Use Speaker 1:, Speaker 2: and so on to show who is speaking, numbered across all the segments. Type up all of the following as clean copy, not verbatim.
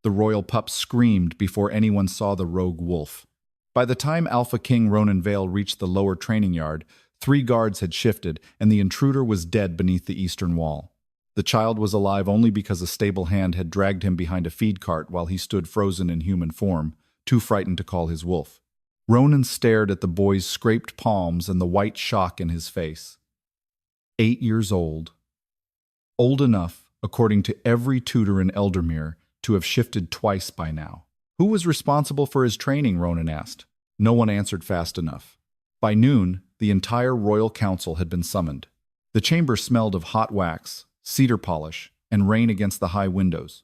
Speaker 1: The royal pup screamed before anyone saw the rogue wolf. By the time Alpha King Ronan Vale reached the lower training yard, 3 guards had shifted, and the intruder was dead beneath the eastern wall. The child was alive only because a stable hand had dragged him behind a feed cart while he stood frozen in human form, too frightened to call his wolf. Ronan stared at the boy's scraped palms and the white shock in his face. 8 years old. Old enough, according to every tutor in Eldermere, to have shifted twice by now. Who was responsible for his training, Ronan asked. No one answered fast enough. By noon, the entire royal council had been summoned. The chamber smelled of hot wax, cedar polish, and rain against the high windows.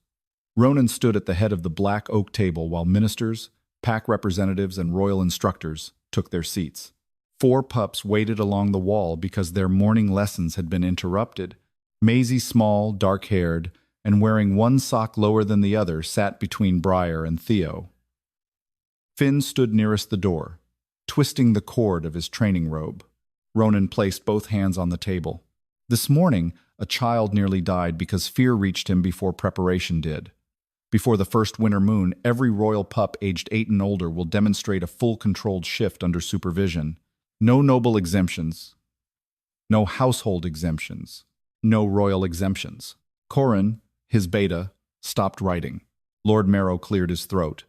Speaker 1: Ronan stood at the head of the black oak table while ministers, pack representatives, and royal instructors took their seats. 4 pups waited along the wall because their morning lessons had been interrupted. Maisie, small, dark-haired, and wearing one sock lower than the other, sat between Briar and Theo. Finn stood nearest the door, twisting the cord of his training robe. Ronan placed both hands on the table. This morning, a child nearly died because fear reached him before preparation did. Before the first winter moon, every royal pup aged 8 and older will demonstrate a full controlled shift under supervision. No noble exemptions. No household exemptions. No royal exemptions. Corin, his beta, stopped writing. Lord Marrow cleared his throat.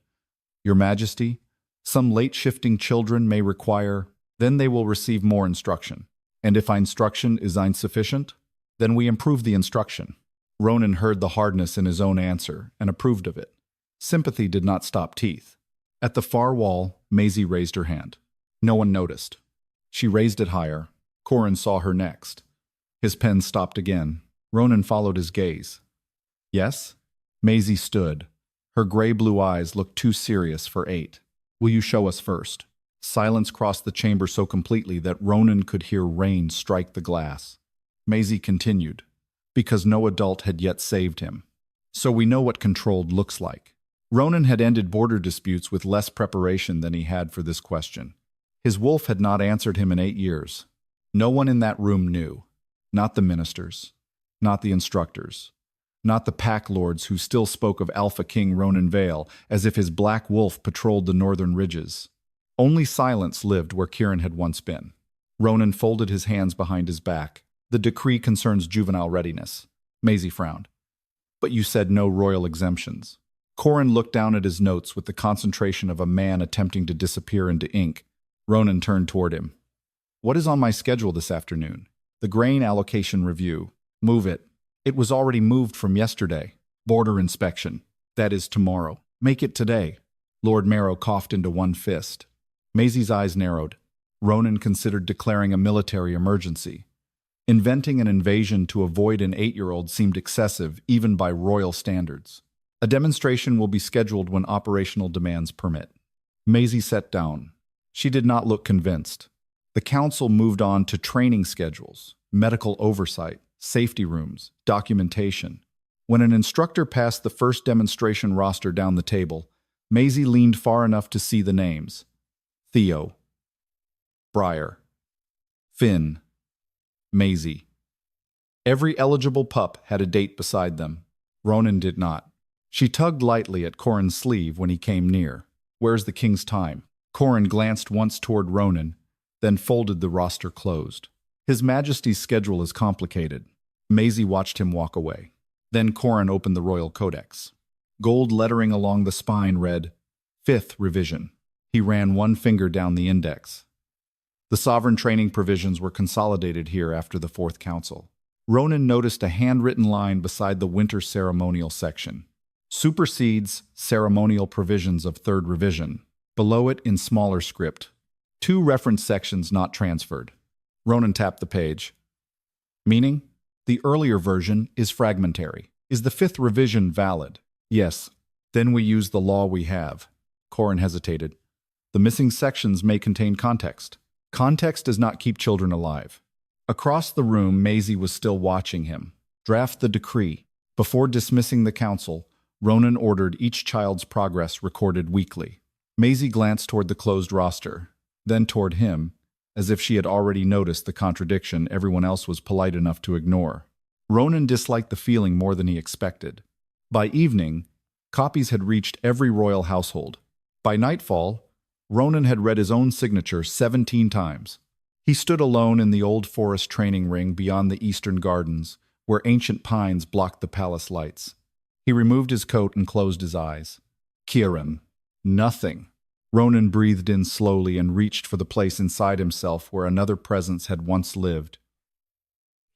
Speaker 1: Your Majesty, some late-shifting children may require, then they will receive more instruction. And if instruction is insufficient, then we improve the instruction. Ronan heard the hardness in his own answer and approved of it. Sympathy did not stop teeth. At the far wall, Maisie raised her hand. No one noticed. She raised it higher. Corin saw her next. His pen stopped again. Ronan followed his gaze. Yes? Maisie stood. Her gray-blue eyes looked too serious for 8. Will you show us first? Silence crossed the chamber so completely that Ronan could hear rain strike the glass. Maisie continued, because no adult had yet saved him. So we know what controlled looks like. Ronan had ended border disputes with less preparation than he had for this question. His wolf had not answered him in 8 years. No one in that room knew. Not the ministers. Not the instructors. Not the pack lords who still spoke of Alpha King Ronan Vale as if his black wolf patrolled the northern ridges. Only silence lived where Kieran had once been. Ronan folded his hands behind his back. The decree concerns juvenile readiness. Maisie frowned. But you said no royal exemptions. Corin looked down at his notes with the concentration of a man attempting to disappear into ink. Ronan turned toward him. What is on my schedule this afternoon? The grain allocation review. Move it. It was already moved from yesterday. Border inspection. That is tomorrow. Make it today. Lord Marrow coughed into one fist. Maisie's eyes narrowed. Ronan considered declaring a military emergency. Inventing an invasion to avoid an 8-year-old seemed excessive, even by royal standards. A demonstration will be scheduled when operational demands permit. Maisie sat down. She did not look convinced. The council moved on to training schedules, medical oversight, safety rooms, documentation. When an instructor passed the first demonstration roster down the table, Maisie leaned far enough to see the names. Theo. Briar. Finn. Maisie. Every eligible pup had a date beside them. Ronan did not. She tugged lightly at Corin's sleeve when he came near. Where's the king's time? Corin glanced once toward Ronan, then folded the roster closed. His Majesty's schedule is complicated. Maisie watched him walk away. Then Corin opened the royal codex. Gold lettering along the spine read, 5th revision. He ran one finger down the index. The sovereign training provisions were consolidated here after the 4th Council. Ronan noticed a handwritten line beside the winter ceremonial section. Supersedes ceremonial provisions of 3rd revision. Below it, in smaller script, 2 reference sections not transferred. Ronan tapped the page. Meaning? The earlier version is fragmentary. Is the 5th revision valid? Yes. Then we use the law we have. Corin hesitated. The missing sections may contain context. Context does not keep children alive. Across the room, Maisie was still watching him. Draft the decree. Before dismissing the council, Ronan ordered each child's progress recorded weekly. Maisie glanced toward the closed roster, then toward him, as if she had already noticed the contradiction everyone else was polite enough to ignore. Ronan disliked the feeling more than he expected. By evening, Copies had reached every royal household. By nightfall, Ronan had read his own signature 17 times. He stood alone in the old forest training ring beyond the eastern gardens, where ancient pines blocked the palace lights. He removed his coat and closed his eyes. Kiran. Nothing. Ronan breathed in slowly and reached for the place inside himself where another presence had once lived.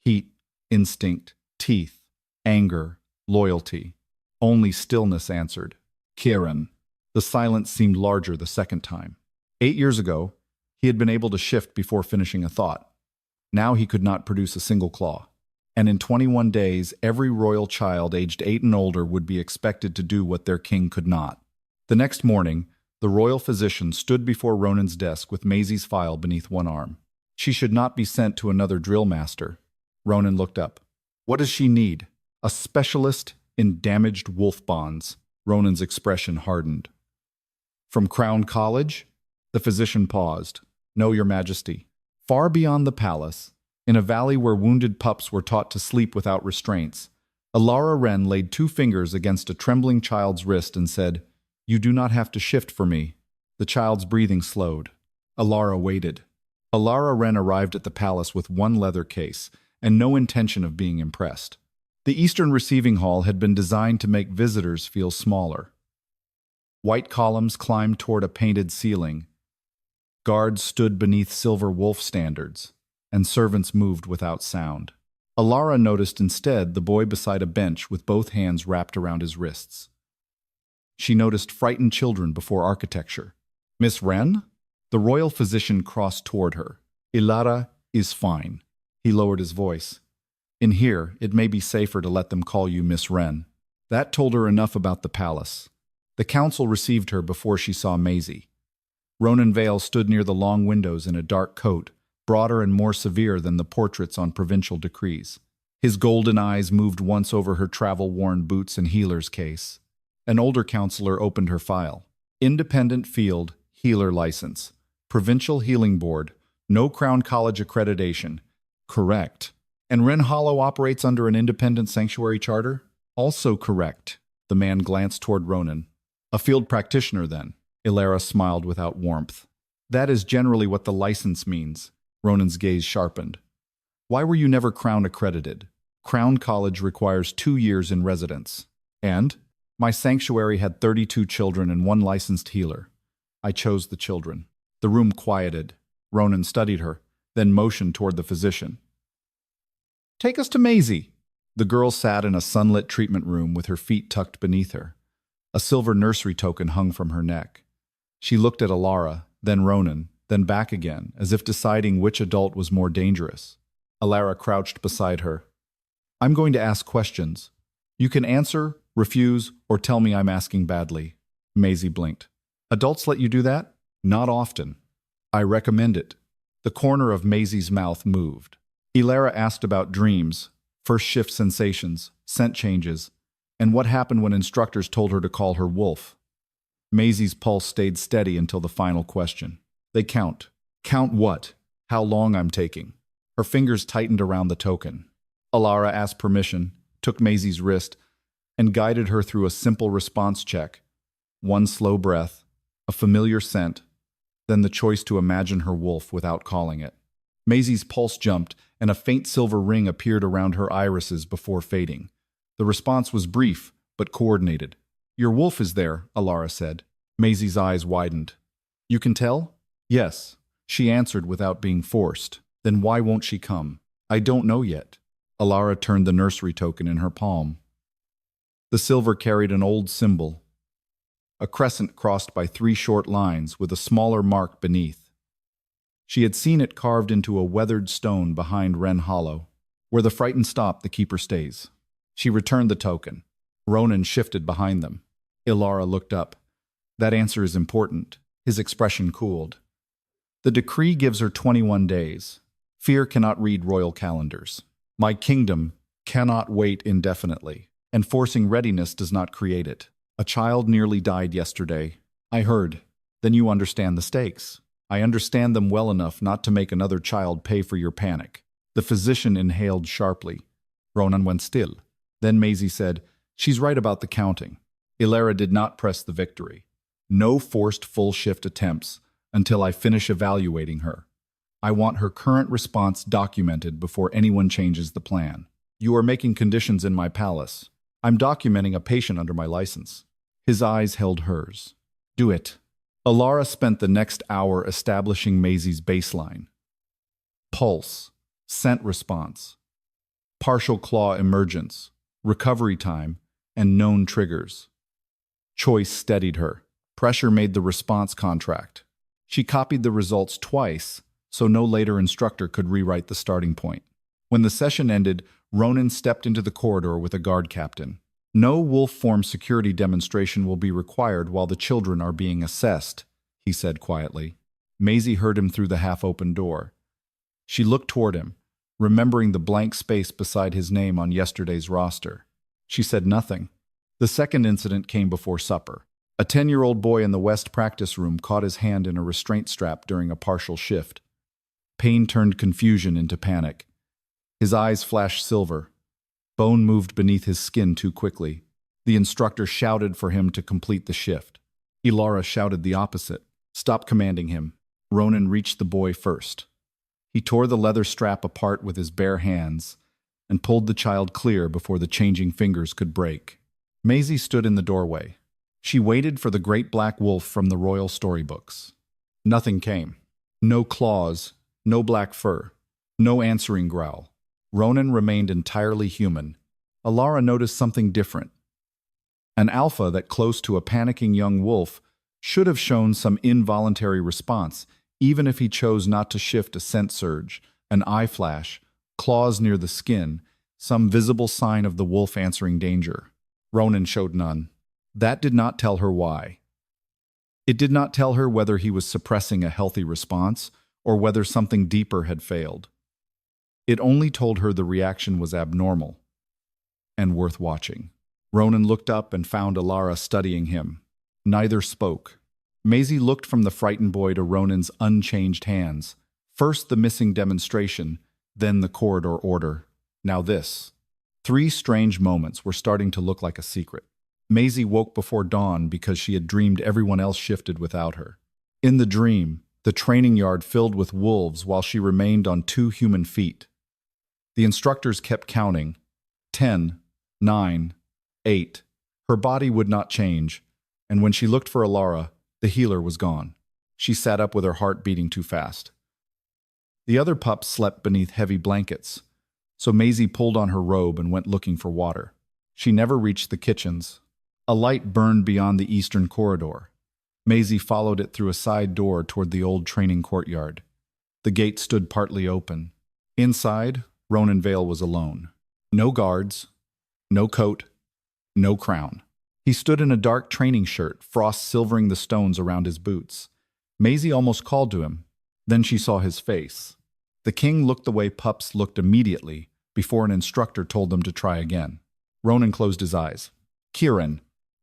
Speaker 1: Heat, instinct, teeth, anger, loyalty. Only stillness answered. Kiran. The silence seemed larger the second time. 8 years ago, he had been able to shift before finishing a thought. Now he could not produce a single claw. And in 21 days, every royal child aged 8 and older would be expected to do what their king could not. The next morning, the royal physician stood before Ronan's desk with Maisie's file beneath one arm. She should not be sent to another drill master. Ronan looked up. What does she need? A specialist in damaged wolf bonds. Ronan's expression hardened. From Crown College? The physician paused. No, Your Majesty. Far beyond the palace, in a valley where wounded pups were taught to sleep without restraints, Elara Wren laid 2 fingers against a trembling child's wrist and said, You do not have to shift for me. The child's breathing slowed. Elara waited. Elara Wren arrived at the palace with 1 leather case and no intention of being impressed. The Eastern Receiving Hall had been designed to make visitors feel smaller. White columns climbed toward a painted ceiling. Guards stood beneath silver wolf standards, and servants moved without sound. Elara noticed instead the boy beside a bench with both hands wrapped around his wrists. She noticed frightened children before architecture. Miss Wren? The royal physician crossed toward her. Elara is fine. He lowered his voice. In here, it may be safer to let them call you Miss Wren. That told her enough about the palace. The council received her before she saw Maisie. Ronan Vale stood near the long windows in a dark coat, broader and more severe than the portraits on provincial decrees. His golden eyes moved once over her travel-worn boots and healer's case. An older counselor opened her file. Independent Field, Healer License. Provincial Healing Board. No Crown College accreditation. Correct. And Wren Hollow operates under an independent sanctuary charter? Also correct. The man glanced toward Ronan. A field practitioner, then. Elara smiled without warmth. That is generally what the license means. Ronan's gaze sharpened. Why were you never Crown accredited? Crown College requires 2 years in residence. And? My sanctuary had 32 children and 1 licensed healer. I chose the children. The room quieted. Ronan studied her, then motioned toward the physician. Take us to Maisie. The girl sat in a sunlit treatment room with her feet tucked beneath her. A silver nursery token hung from her neck. She looked at Elara, then Ronan, then back again, as if deciding which adult was more dangerous. Elara crouched beside her. I'm going to ask questions. You can answer, refuse, or tell me I'm asking badly. Maisie blinked. Adults let you do that? Not often. I recommend it. The corner of Maisie's mouth moved. Elara asked about dreams, first shift sensations, scent changes, and what happened when instructors told her to call her wolf. Maisie's pulse stayed steady until the final question. They count. Count what? How long I'm taking. Her fingers tightened around the token. Elara asked permission, took Maisie's wrist, and guided her through a simple response check. 1 slow breath, a familiar scent, then the choice to imagine her wolf without calling it. Maisie's pulse jumped, and a faint silver ring appeared around her irises before fading. The response was brief, but coordinated. Your wolf is there, Elara said. Maisie's eyes widened. You can tell? Yes, she answered without being forced. Then why won't she come? I don't know yet. Elara turned the nursery token in her palm. The silver carried an old symbol, a crescent crossed by 3 short lines with a smaller mark beneath. She had seen it carved into a weathered stone behind Wren Hollow. Where the frightened stop, the keeper stays. She returned the token. Ronan shifted behind them. Elara looked up. That answer is important. His expression cooled. The decree gives her 21 days. Fear cannot read royal calendars. My kingdom cannot wait indefinitely, and forcing readiness does not create it. A child nearly died yesterday. I heard. Then you understand the stakes. I understand them well enough not to make another child pay for your panic. The physician inhaled sharply. Ronan went still. Then Maisie said, She's right about the counting. Elara did not press the victory. No forced full shift attempts until I finish evaluating her. I want her current response documented before anyone changes the plan. You are making conditions in my palace. I'm documenting a patient under my license. His eyes held hers. Do it. Elara spent the next hour establishing Maisie's baseline. Pulse, scent response, partial claw emergence, recovery time, and known triggers. Choice steadied her. Pressure made the response contract. She copied the results twice, so no later instructor could rewrite the starting point. When the session ended, Ronan stepped into the corridor with a guard captain. No wolf form security demonstration will be required while the children are being assessed, he said quietly. Maisie heard him through the half-open door. She looked toward him, remembering the blank space beside his name on yesterday's roster. She said nothing. The second incident came before supper. A 10-year-old boy in the West practice room caught his hand in a restraint strap during a partial shift. Pain turned confusion into panic. His eyes flashed silver. Bone moved beneath his skin too quickly. The instructor shouted for him to complete the shift. Elara shouted the opposite. Stop commanding him. Ronan reached the boy first. He tore the leather strap apart with his bare hands and pulled the child clear before the changing fingers could break. Maisie stood in the doorway. She waited for the great black wolf from the royal storybooks. Nothing came. No claws, no black fur, no answering growl. Ronan remained entirely human. Elara noticed something different. An alpha that close to a panicking young wolf should have shown some involuntary response, even if he chose not to shift a scent surge, an eye flash, claws near the skin, some visible sign of the wolf answering danger. Ronan showed none. That did not tell her why. It did not tell her whether he was suppressing a healthy response or whether something deeper had failed. It only told her the reaction was abnormal and worth watching. Ronan looked up and found Elara studying him. Neither spoke. Maisie looked from the frightened boy to Ronan's unchanged hands. First the missing demonstration, then the corridor order. Now this. 3 strange moments were starting to look like a secret. Maisie woke before dawn because she had dreamed everyone else shifted without her. In the dream, the training yard filled with wolves while she remained on 2 human feet. The instructors kept counting. 10, 9, 8. Her body would not change, and when she looked for Elara, the healer was gone. She sat up with her heart beating too fast. The other pups slept beneath heavy blankets, so Maisie pulled on her robe and went looking for water. She never reached the kitchens. A light burned beyond the eastern corridor. Maisie followed it through a side door toward the old training courtyard. The gate stood partly open. Inside, Ronan Vale was alone. No guards, no coat, no crown. He stood in a dark training shirt, frost silvering the stones around his boots. Maisie almost called to him. Then she saw his face. The king looked the way pups looked immediately before an instructor told them to try again. Ronan closed his eyes. Kieran.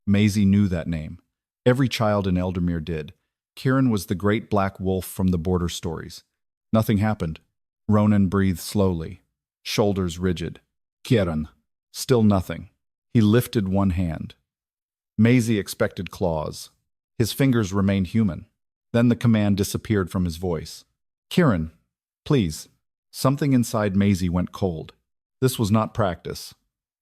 Speaker 1: Maisie knew that name. Every child in Eldermere did. Kieran was the great black wolf from the border stories. Nothing happened. Ronan breathed slowly, shoulders rigid. Kieran. Still nothing. He lifted one hand. Maisie expected claws. His fingers remained human. Then the command disappeared from his voice. Kieran, please. Something inside Maisie went cold. This was not practice.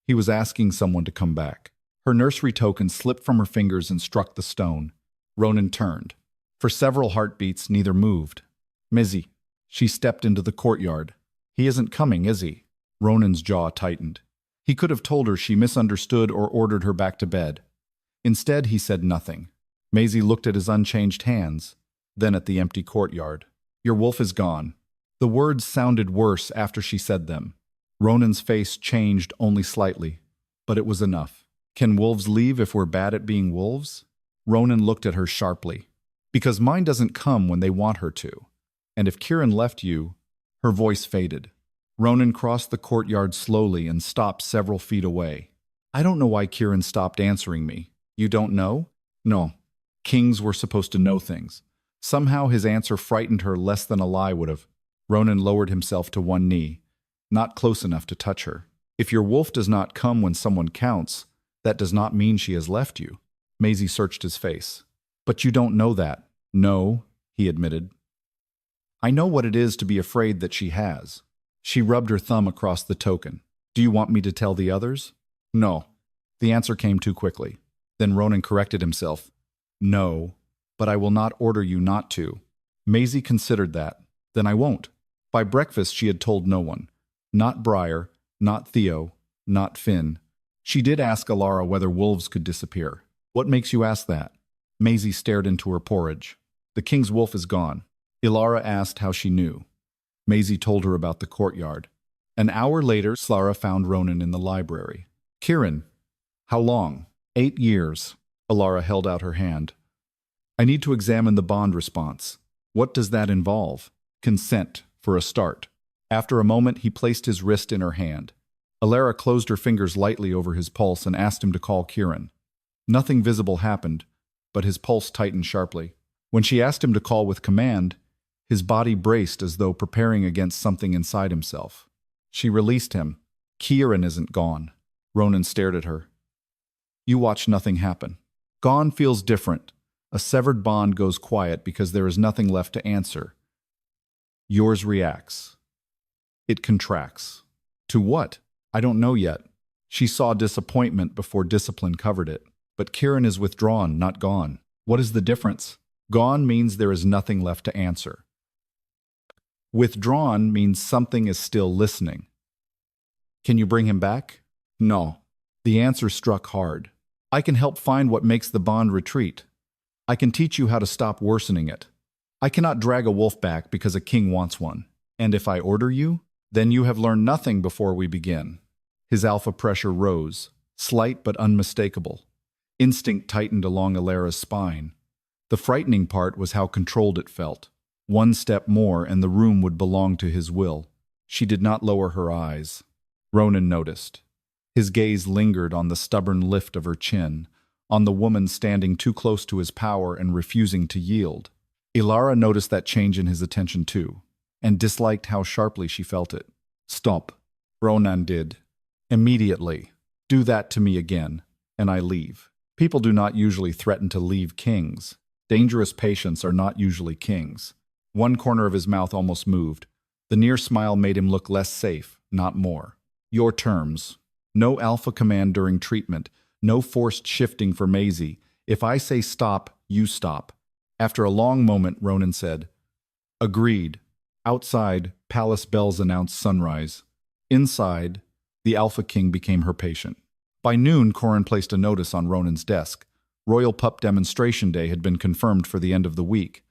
Speaker 1: He was asking someone to come back. Her nursery token slipped from her fingers and struck the stone. Ronan turned. For several heartbeats, neither moved. Maisie. She stepped into the courtyard. He isn't coming, is he? Ronan's jaw tightened. He could have told her she misunderstood or ordered her back to bed. Instead, he said nothing. Maisie looked at his unchanged hands, then at the empty courtyard. Your wolf is gone. The words sounded worse after she said them. Ronan's face changed only slightly, but it was enough. Can wolves leave if we're bad at being wolves? Ronan looked at her sharply. Because mine doesn't come when they want her to. And if Kieran left you, her voice faded. Ronan crossed the courtyard slowly and stopped several feet away. I don't know why Kieran stopped answering me. You don't know? No. Kings were supposed to know things. Somehow his answer frightened her less than a lie would have. Ronan lowered himself to one knee, not close enough to touch her. If your wolf does not come when someone counts, that does not mean she has left you. Maisie searched his face. But you don't know that. No, he admitted. I know what it is to be afraid that she has. She rubbed her thumb across the token. Do you want me to tell the others? No. The answer came too quickly. Then Ronan corrected himself. No, but I will not order you not to. Maisie considered that. Then I won't. By breakfast she had told no one. Not Briar, not Theo, not Finn. She did ask Elara whether wolves could disappear. What makes you ask that? Maisie stared into her porridge. The king's wolf is gone. Elara asked how she knew. Maisie told her about the courtyard. An hour later, Slara found Ronan in the library. Kieran. How long? 8 years. Elara held out her hand. I need to examine the bond response. What does that involve? Consent, for a start. After a moment, he placed his wrist in her hand. Elara closed her fingers lightly over his pulse and asked him to call Kieran. Nothing visible happened, but his pulse tightened sharply. When she asked him to call with command, his body braced as though preparing against something inside himself. She released him. Kieran isn't gone. Ronan stared at her. You watch nothing happen. Gone feels different. A severed bond goes quiet because there is nothing left to answer. Yours reacts. It contracts. To what? I don't know yet. She saw disappointment before discipline covered it. But Kieran is withdrawn, not gone. What is the difference? Gone means there is nothing left to answer. Withdrawn means something is still listening. Can you bring him back? No. The answer struck hard. I can help find what makes the bond retreat. I can teach you how to stop worsening it. I cannot drag a wolf back because a king wants one. And if I order you, then you have learned nothing before we begin. His alpha pressure rose, slight but unmistakable. Instinct tightened along Elara's spine. The frightening part was how controlled it felt. One step more and the room would belong to his will. She did not lower her eyes. Ronan noticed. His gaze lingered on the stubborn lift of her chin, on the woman standing too close to his power and refusing to yield. Elara noticed that change in his attention too, and disliked how sharply she felt it. Stop. Ronan did. Immediately. Do that to me again, and I leave. People do not usually threaten to leave kings. Dangerous patients are not usually kings. One corner of his mouth almost moved. The near smile made him look less safe, not more. Your terms. No alpha command during treatment. No forced shifting for Maisie. If I say stop, you stop. After a long moment, Ronan said, Agreed. Outside, palace bells announced sunrise. Inside, the Alpha King became her patient. By noon, Corin placed a notice on Ronan's desk. Royal Pup Demonstration Day had been confirmed for the end of the week.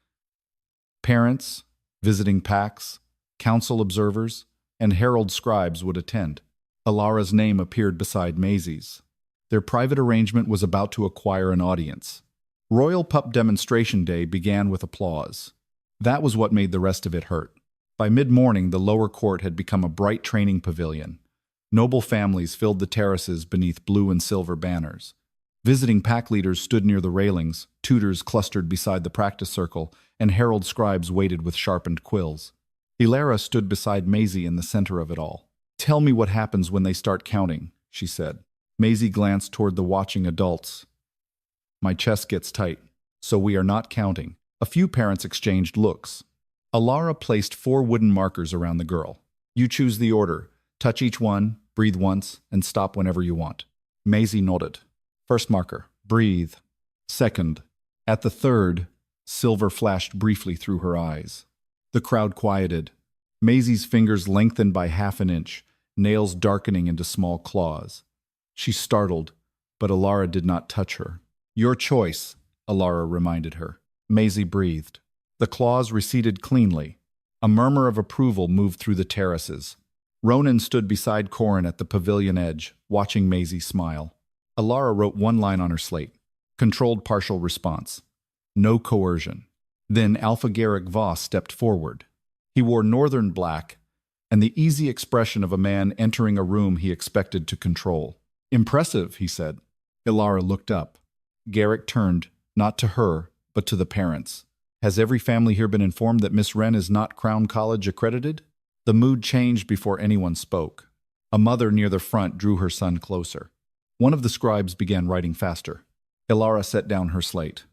Speaker 1: Parents, visiting packs, council observers, and herald scribes would attend. Elara's name appeared beside Maisie's. Their private arrangement was about to acquire an audience. Royal Pup Demonstration Day began with applause. That was what made the rest of it hurt. By mid-morning, the lower court had become a bright training pavilion. Noble families filled the terraces beneath blue and silver banners. Visiting pack leaders stood near the railings, tutors clustered beside the practice circle, and herald scribes waited with sharpened quills. Elara stood beside Maisie in the center of it all. Tell me what happens when they start counting, she said. Maisie glanced toward the watching adults. My chest gets tight, so we are not counting. A few parents exchanged looks. Elara placed 4 wooden markers around the girl. You choose the order. Touch each one, breathe once, and stop whenever you want. Maisie nodded. First marker, breathe. Second. At the third, silver flashed briefly through her eyes. The crowd quieted. Maisie's fingers lengthened by half an inch, nails darkening into small claws. She startled, but Elara did not touch her. Your choice, Elara reminded her. Maisie breathed. The claws receded cleanly. A murmur of approval moved through the terraces. Ronan stood beside Corin at the pavilion edge, watching Maisie smile. Elara wrote one line on her slate. Controlled partial response. No coercion. Then Alpha Garrick Voss stepped forward. He wore northern black, and the easy expression of a man entering a room he expected to control. Impressive, he said. Elara looked up. Garrick turned, not to her, but to the parents. Has every family here been informed that Miss Wren is not Crown College accredited? The mood changed before anyone spoke. A mother near the front drew her son closer. One of the scribes began writing faster. Elara set down her slate.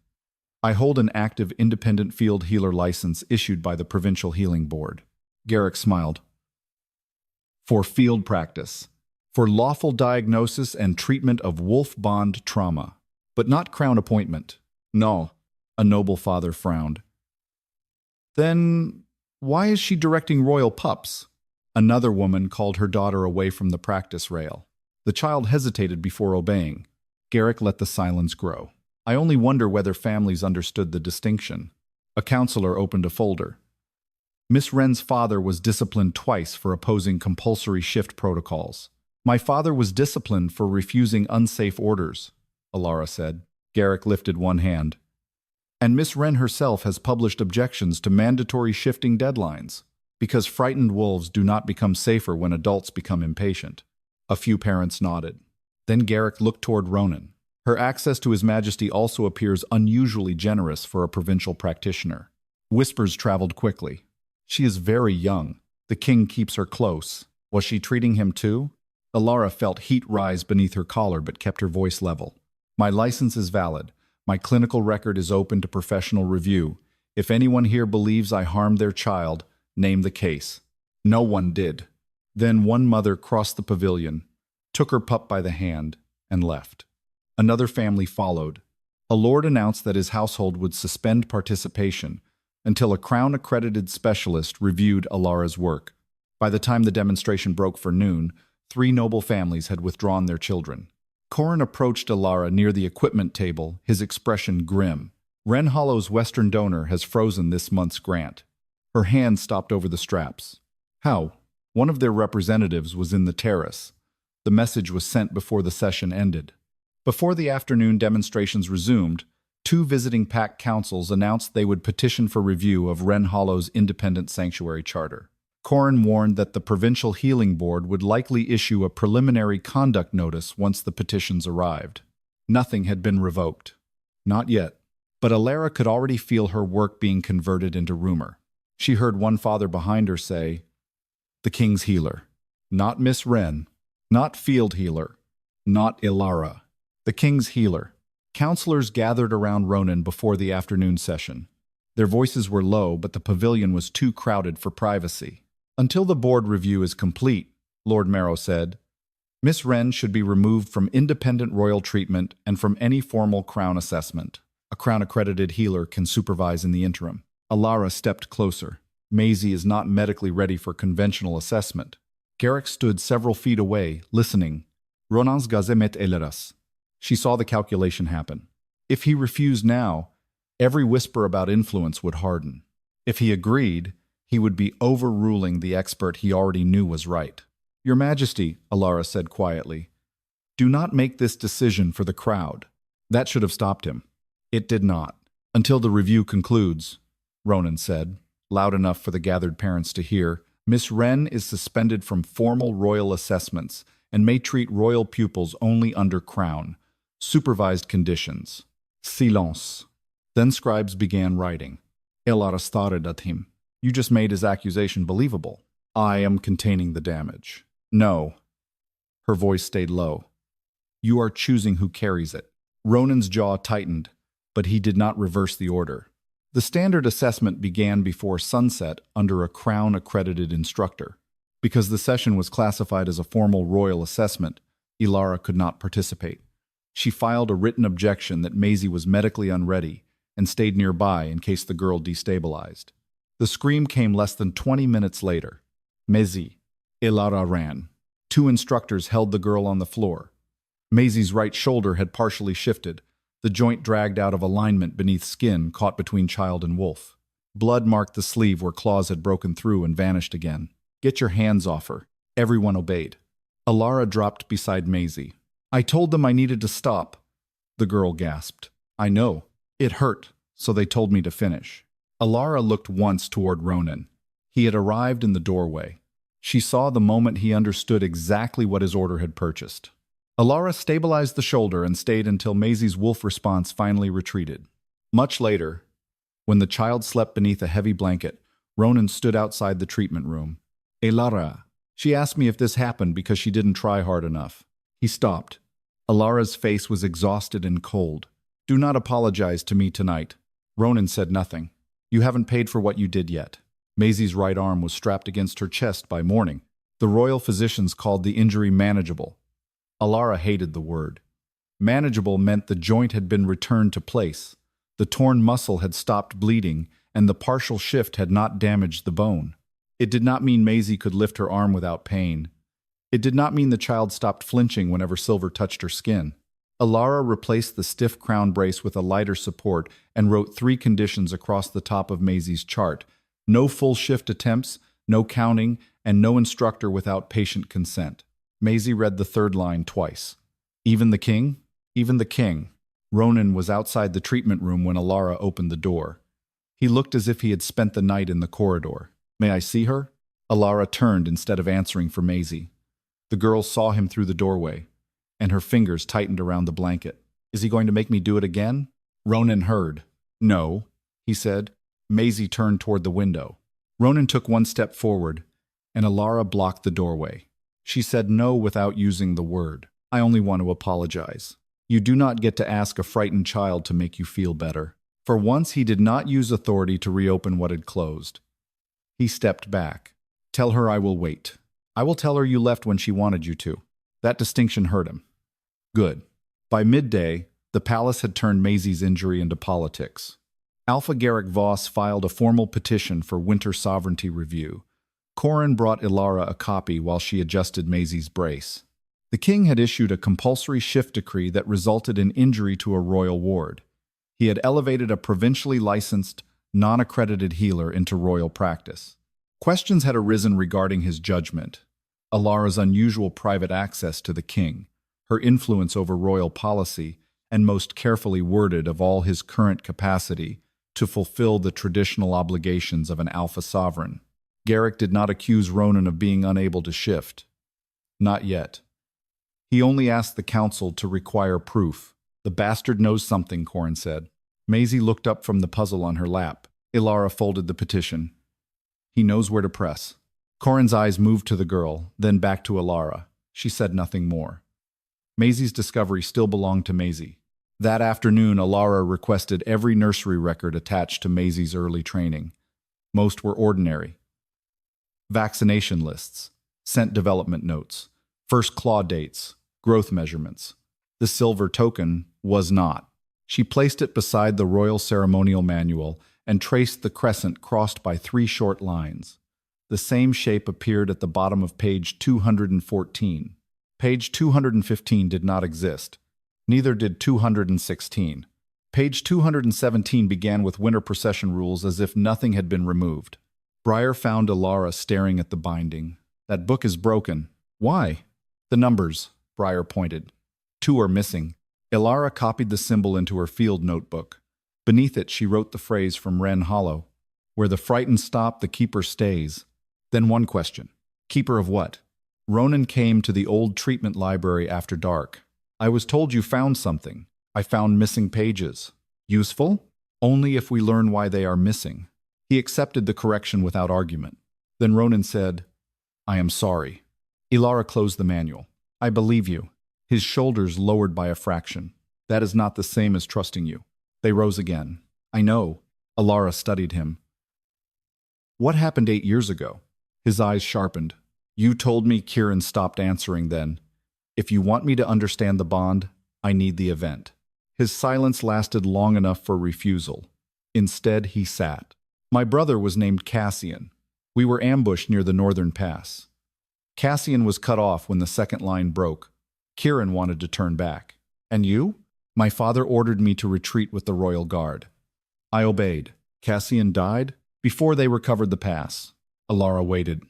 Speaker 1: I hold an active independent field healer license issued by the Provincial Healing Board. Garrick smiled. For field practice. For lawful diagnosis and treatment of wolf bond trauma. But not crown appointment. No, a noble father frowned. Then why is she directing royal pups? Another woman called her daughter away from the practice rail. The child hesitated before obeying. Garrick let the silence grow. I only wonder whether families understood the distinction. A counselor opened a folder. Miss Wren's father was disciplined twice for opposing compulsory shift protocols. My father was disciplined for refusing unsafe orders, Elara said. Garrick lifted one hand. And Miss Wren herself has published objections to mandatory shifting deadlines, because frightened wolves do not become safer when adults become impatient. A few parents nodded. Then Garrick looked toward Ronan. Her access to His Majesty also appears unusually generous for a provincial practitioner. Whispers traveled quickly. She is very young. The king keeps her close. Was she treating him too? Elara felt heat rise beneath her collar but kept her voice level. My license is valid. My clinical record is open to professional review. If anyone here believes I harmed their child, name the case. No one did. Then one mother crossed the pavilion, took her pup by the hand, and left. Another family followed. A lord announced that his household would suspend participation until a crown-accredited specialist reviewed Elara's work. By the time the demonstration broke for noon, 3 noble families had withdrawn their children. Corin approached Elara near the equipment table, his expression grim. Wren Hollow's Western donor has frozen this month's grant. Her hand stopped over the straps. How? One of their representatives was in the terrace. The message was sent before the session ended. Before the afternoon demonstrations resumed, 2 visiting pack councils announced they would petition for review of Wren Hollow's independent sanctuary charter. Corin warned that the Provincial Healing Board would likely issue a preliminary conduct notice once the petitions arrived. Nothing had been revoked. Not yet. But Elara could already feel her work being converted into rumor. She heard one father behind her say, "The king's healer. Not Miss Wren. Not field healer. Not Elara. The king's healer." Counselors gathered around Ronan before the afternoon session. Their voices were low, but the pavilion was too crowded for privacy. Until the board review is complete, Lord Marrow said, Miss Wren should be removed from independent royal treatment and from any formal crown assessment. A crown-accredited healer can supervise in the interim. Elara stepped closer. Maisie is not medically ready for conventional assessment. Garrick stood several feet away, listening. Ronan's gazemet eleras. She saw the calculation happen. If he refused now, every whisper about influence would harden. If he agreed, he would be overruling the expert he already knew was right. Your Majesty, Elara said quietly, do not make this decision for the crowd. That should have stopped him. It did not. Until the review concludes, Ronan said, loud enough for the gathered parents to hear, Miss Wren is suspended from formal royal assessments and may treat royal pupils only under crown. Supervised conditions. Silence. Then scribes began writing. Elara stared at him. You just made his accusation believable. I am containing the damage. No. Her voice stayed low. You are choosing who carries it. Ronan's jaw tightened, but he did not reverse the order. The standard assessment began before sunset under a crown-accredited instructor. Because the session was classified as a formal royal assessment, Elara could not participate. She filed a written objection that Maisie was medically unready and stayed nearby in case the girl destabilized. The scream came less than 20 minutes later. Maisie. Elara ran. 2 instructors held the girl on the floor. Maisie's right shoulder had partially shifted, the joint dragged out of alignment beneath skin caught between child and wolf. Blood marked the sleeve where claws had broken through and vanished again. Get your hands off her. Everyone obeyed. Elara dropped beside Maisie. I told them I needed to stop. The girl gasped. I know. It hurt, so they told me to finish. Elara looked once toward Ronan. He had arrived in the doorway. She saw the moment he understood exactly what his order had purchased. Elara stabilized the shoulder and stayed until Maisie's wolf response finally retreated. Much later, when the child slept beneath a heavy blanket, Ronan stood outside the treatment room. Elara. She asked me if this happened because she didn't try hard enough. He stopped. Elara's face was exhausted and cold. Do not apologize to me tonight. Ronan said nothing. You haven't paid for what you did yet. Maisie's right arm was strapped against her chest by morning. The royal physicians called the injury manageable. Elara hated the word. Manageable meant the joint had been returned to place. The torn muscle had stopped bleeding, and the partial shift had not damaged the bone. It did not mean Maisie could lift her arm without pain. It did not mean the child stopped flinching whenever silver touched her skin. Elara replaced the stiff crown brace with a lighter support and wrote 3 conditions across the top of Maisie's chart. No full shift attempts, no counting, and no instructor without patient consent. Maisie read the 3rd line twice. Even the king? Even the king. Ronan was outside the treatment room when Elara opened the door. He looked as if he had spent the night in the corridor. May I see her? Elara turned instead of answering for Maisie. The girl saw him through the doorway, and her fingers tightened around the blanket. Is he going to make me do it again? Ronan heard. No, he said. Maisie turned toward the window. Ronan took 1 step forward, and Elara blocked the doorway. She said no without using the word. I only want to apologize. You do not get to ask a frightened child to make you feel better. For once, he did not use authority to reopen what had closed. He stepped back. Tell her I will wait. I will tell her you left when she wanted you to. That distinction hurt him. Good. By midday, the palace had turned Maisie's injury into politics. Alpha Garrick Voss filed a formal petition for winter sovereignty review. Corin brought Elara a copy while she adjusted Maisie's brace. The king had issued a compulsory shift decree that resulted in injury to a royal ward. He had elevated a provincially licensed, non-accredited healer into royal practice. Questions had arisen regarding his judgment, Elara's unusual private access to the king, her influence over royal policy, and most carefully worded of all his current capacity to fulfill the traditional obligations of an alpha sovereign. Garrick did not accuse Ronan of being unable to shift. Not yet. He only asked the council to require proof. The bastard knows something, Corin said. Maisie looked up from the puzzle on her lap. Elara folded the petition. He knows where to press. Corin's eyes moved to the girl, then back to Elara. She said nothing more. Maisie's discovery still belonged to Maisie. That afternoon, Elara requested every nursery record attached to Maisie's early training. Most were ordinary. Vaccination lists, scent development notes, first claw dates, growth measurements. The silver token was not. She placed it beside the royal ceremonial manual and traced the crescent crossed by 3 short lines. The same shape appeared at the bottom of page 214. Page 215 did not exist. Neither did 216. Page 217 began with winter procession rules as if nothing had been removed. Briar found Elara staring at the binding. That book is broken. Why? The numbers, Briar pointed. 2 are missing. Elara copied the symbol into her field notebook. Beneath it, she wrote the phrase from Wren Hollow. Where the frightened stop, the keeper stays. Then one question. Keeper of what? Ronan came to the old treatment library after dark. I was told you found something. I found missing pages. Useful? Only if we learn why they are missing. He accepted the correction without argument. Then Ronan said, I am sorry. Elara closed the manual. I believe you. His shoulders lowered by a fraction. That is not the same as trusting you. They rose again. I know. Elara studied him. What happened 8 years ago? His eyes sharpened. You told me. Kieran stopped answering then. If you want me to understand the bond, I need the event. His silence lasted long enough for refusal. Instead, he sat. My brother was named Cassian. We were ambushed near the northern pass. Cassian was cut off when the second line broke. Kieran wanted to turn back. And you? My father ordered me to retreat with the royal guard. I obeyed. Cassian died before they recovered the pass. Elara waited.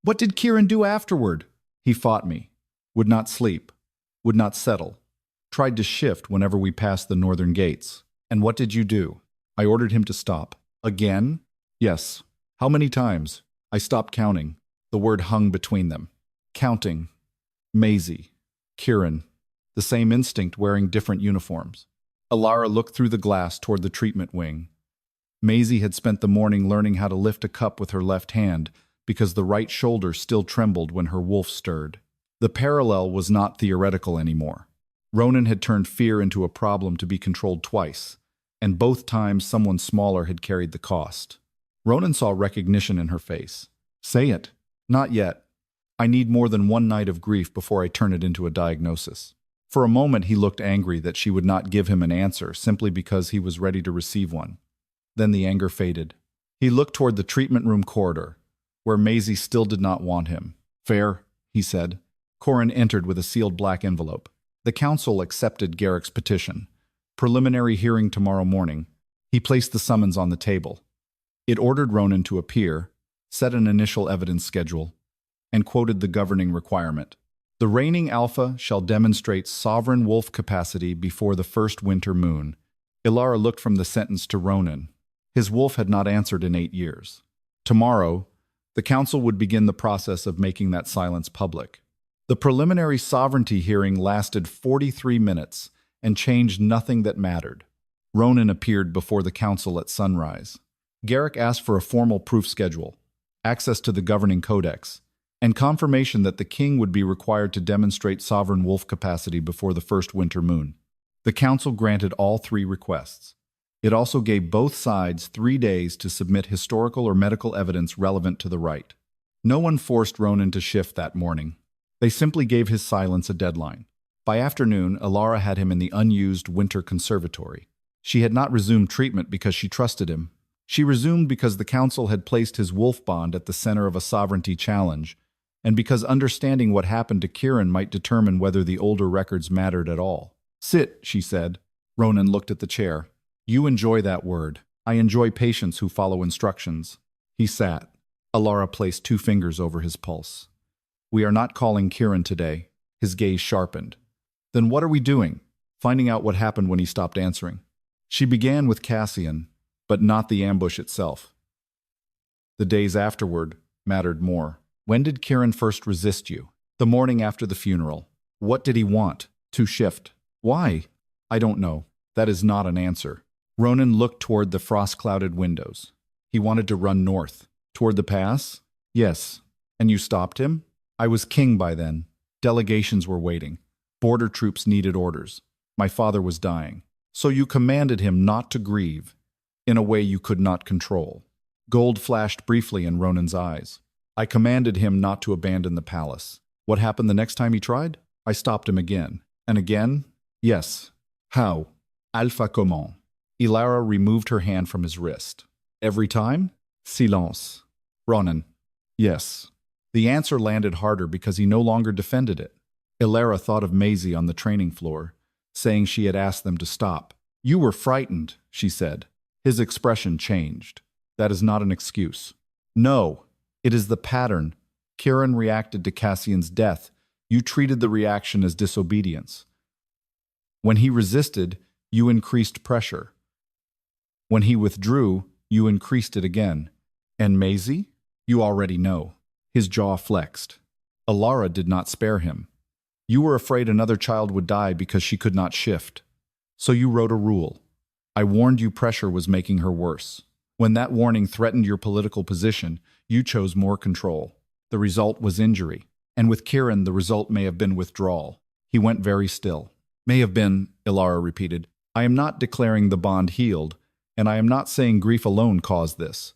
Speaker 1: What did Kieran do afterward? He fought me. Would not sleep. Would not settle. Tried to shift whenever we passed the northern gates. And what did you do? I ordered him to stop. Again? Yes. How many times? I stopped counting. The word hung between them. Counting. Maisie. Kieran. The same instinct wearing different uniforms. Elara looked through the glass toward the treatment wing. Maisie had spent the morning learning how to lift a cup with her left hand because the right shoulder still trembled when her wolf stirred. The parallel was not theoretical anymore. Ronan had turned fear into a problem to be controlled twice, and both times someone smaller had carried the cost. Ronan saw recognition in her face. Say it. Not yet. I need more than one night of grief before I turn it into a diagnosis. For a moment he looked angry that she would not give him an answer simply because he was ready to receive one. Then the anger faded. He looked toward the treatment room corridor, where Maisie still did not want him. Fair, he said. Corin entered with a sealed black envelope. The council accepted Garrick's petition. Preliminary hearing tomorrow morning. He placed the summons on the table. It ordered Ronan to appear, set an initial evidence schedule, and quoted the governing requirement. The reigning alpha shall demonstrate sovereign wolf capacity before the first winter moon. Elara looked from the sentence to Ronan. His wolf had not answered in 8 years. Tomorrow, the council would begin the process of making that silence public. The preliminary sovereignty hearing lasted 43 minutes and changed nothing that mattered. Ronan appeared before the council at sunrise. Garrick asked for a formal proof schedule, access to the governing codex, and confirmation that the king would be required to demonstrate sovereign wolf capacity before the first winter moon. The council granted all 3 requests. It also gave both sides 3 days to submit historical or medical evidence relevant to the rite. No one forced Ronan to shift that morning. They simply gave his silence a deadline. By afternoon, Elara had him in the unused winter conservatory. She had not resumed treatment because she trusted him. She resumed because the council had placed his wolf bond at the center of a sovereignty challenge, and because understanding what happened to Kieran might determine whether the older records mattered at all. Sit, she said. Ronan looked at the chair. You enjoy that word. I enjoy patients who follow instructions. He sat. Elara placed 2 fingers over his pulse. We are not calling Kieran today. His gaze sharpened. Then what are we doing? Finding out what happened when he stopped answering. She began with Cassian, but not the ambush itself. The days afterward mattered more. When did Kieran first resist you? The morning after the funeral. What did he want? To shift. Why? I don't know. That is not an answer. Ronan looked toward the frost-clouded windows. He wanted to run north. Toward the pass? Yes. And you stopped him? I was king by then. Delegations were waiting. Border troops needed orders. My father was dying. So you commanded him not to grieve, in a way you could not control. Gold flashed briefly in Ronan's eyes. I commanded him not to abandon the palace. What happened the next time he tried? I stopped him again. And again? Yes. How? Alpha comment. Elara removed her hand from his wrist. Every time? Silence. Ronan. Yes. The answer landed harder because he no longer defended it. Elara thought of Maisie on the training floor, saying she had asked them to stop. You were frightened, she said. His expression changed. That is not an excuse. No, it is the pattern. Kieran reacted to Cassian's death. You treated the reaction as disobedience. When he resisted, you increased pressure. When he withdrew, you increased it again. And Maisie? You already know. His jaw flexed. Elara did not spare him. You were afraid another child would die because she could not shift. So you wrote a rule. I warned you pressure was making her worse. When that warning threatened your political position, you chose more control. The result was injury. And with Kieran, the result may have been withdrawal. He went very still. May have been, Elara repeated. I am not declaring the bond healed, and I am not saying grief alone caused this.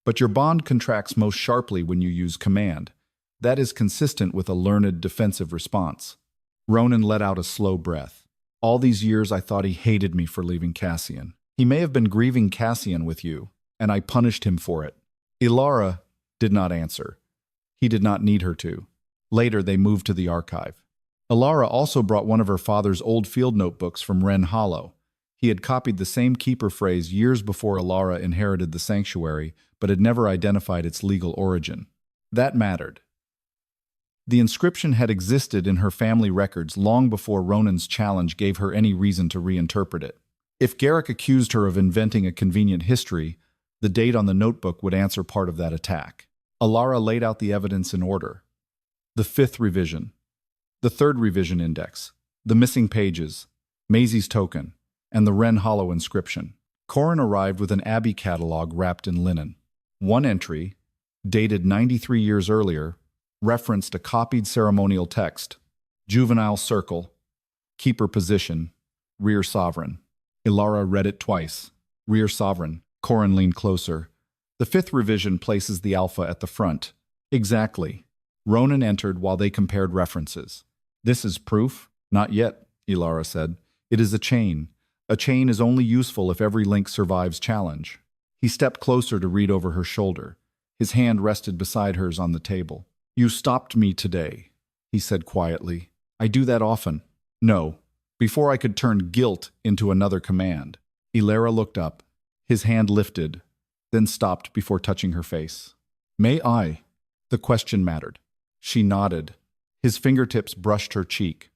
Speaker 1: But your bond contracts most sharply when you use command. That is consistent with a learned defensive response. Ronan let out a slow breath. All these years I thought he hated me for leaving Cassian. He may have been grieving Cassian with you, and I punished him for it. Elara did not answer. He did not need her to. Later they moved to the archive. Elara also brought one of her father's old field notebooks from Wren Hollow. He had copied the same keeper phrase years before Elara inherited the sanctuary, but had never identified its legal origin. That mattered. The inscription had existed in her family records long before Ronan's challenge gave her any reason to reinterpret it. If Garrick accused her of inventing a convenient history, the date on the notebook would answer part of that attack. Elara laid out the evidence in order. The 5th revision, the 3rd revision index, the missing pages, Maisie's token, and the Wren Hollow inscription. Corin arrived with an abbey catalog wrapped in linen. One entry, dated 93 years earlier, referenced a copied ceremonial text, Juvenile Circle, Keeper position. Rear sovereign. Elara read it twice. Rear sovereign. Corin leaned closer. The fifth revision places the alpha at the front. Exactly. Ronan entered while they compared references. This is proof? Not yet, Elara said. It is a chain. A chain is only useful if every link survives challenge. He stepped closer to read over her shoulder. His hand rested beside hers on the table. You stopped me today, he said quietly. I do that often. No, before I could turn guilt into another command. Elara looked up. His hand lifted, then stopped before touching her face. May I? The question mattered. She nodded. His fingertips brushed her cheek.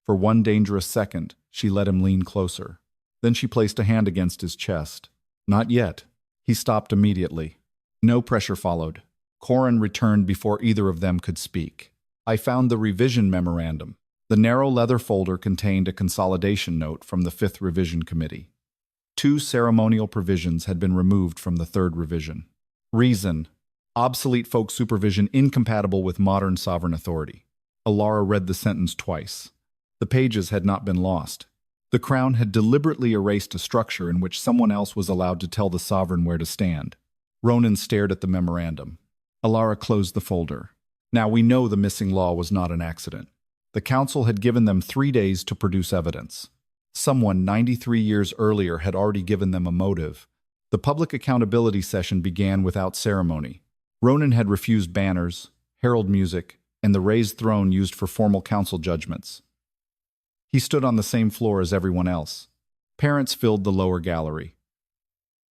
Speaker 1: For one dangerous second, she let him lean closer. Then she placed a hand against his chest. Not yet. He stopped immediately. No pressure followed. Corin returned before either of them could speak. I found the revision memorandum. The narrow leather folder contained a consolidation note from the 5th Revision Committee. 2 ceremonial provisions had been removed from the 3rd revision. Reason: obsolete folk supervision incompatible with modern sovereign authority. Elara read the sentence twice. The pages had not been lost. The Crown had deliberately erased a structure in which someone else was allowed to tell the sovereign where to stand. Ronan stared at the memorandum. Elara closed the folder. Now we know the missing law was not an accident. The Council had given them 3 days to produce evidence. Someone 93 years earlier had already given them a motive. The public accountability session began without ceremony. Ronan had refused banners, herald music, and the raised throne used for formal council judgments. He stood on the same floor as everyone else. Parents filled the lower gallery.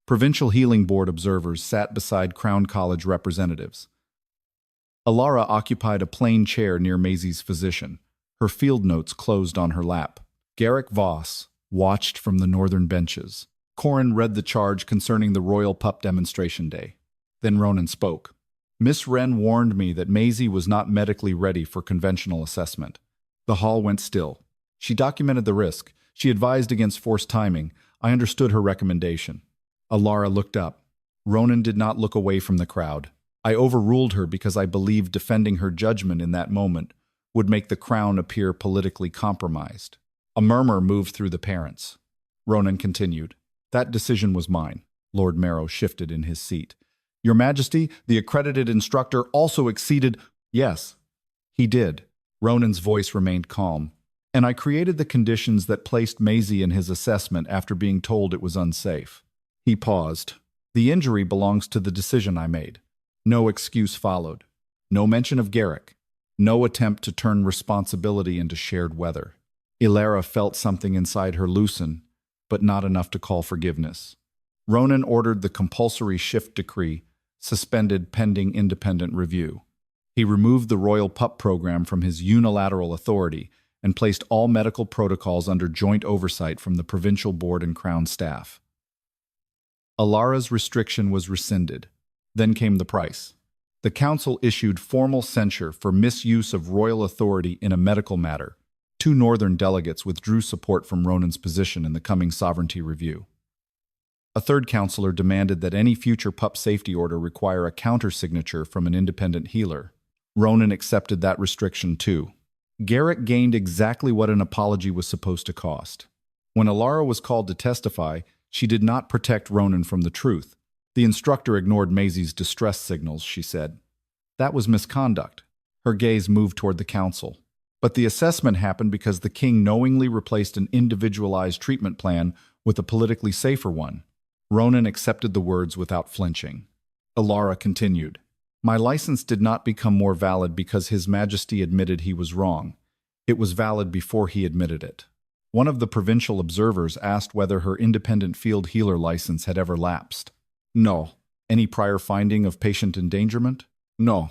Speaker 1: Provincial Healing Board observers sat beside Crown College representatives. Elara occupied a plain chair near Maisie's physician. Her field notes closed on her lap. Garrick Voss watched from the northern benches. Corin read the charge concerning the Royal Pup Demonstration Day. Then Ronan spoke. Miss Wren warned me that Maisie was not medically ready for conventional assessment. The hall went still. She documented the risk. She advised against forced timing. I understood her recommendation. Elara looked up. Ronan did not look away from the crowd. I overruled her because I believed defending her judgment in that moment would make the Crown appear politically compromised. A murmur moved through the parents. Ronan continued. That decision was mine. Lord Marrow shifted in his seat. Your Majesty, the accredited instructor also exceeded— Yes, he did. Ronan's voice remained calm. And I created the conditions that placed Maisie in his assessment after being told it was unsafe. He paused. The injury belongs to the decision I made. No excuse followed. No mention of Garrick. No attempt to turn responsibility into shared weather. Elara felt something inside her loosen, but not enough to call forgiveness. Ronan ordered the compulsory shift decree, suspended pending independent review. He removed the Royal Pup program from his unilateral authority and placed all medical protocols under joint oversight from the provincial board and Crown staff. Elara's restriction was rescinded. Then came the price. The Council issued formal censure for misuse of royal authority in a medical matter. 2 northern delegates withdrew support from Ronan's position in the coming sovereignty review. A 3rd councillor demanded that any future pup safety order require a counter-signature from an independent healer. Ronan accepted that restriction too. Garrick gained exactly what an apology was supposed to cost. When Elara was called to testify, she did not protect Ronan from the truth. The instructor ignored Maisie's distress signals, she said. That was misconduct. Her gaze moved toward the council. But the assessment happened because the king knowingly replaced an individualized treatment plan with a politically safer one. Ronan accepted the words without flinching. Elara continued. My license did not become more valid because His Majesty admitted he was wrong. It was valid before he admitted it. One of the provincial observers asked whether her independent field healer license had ever lapsed. No. Any prior finding of patient endangerment? No.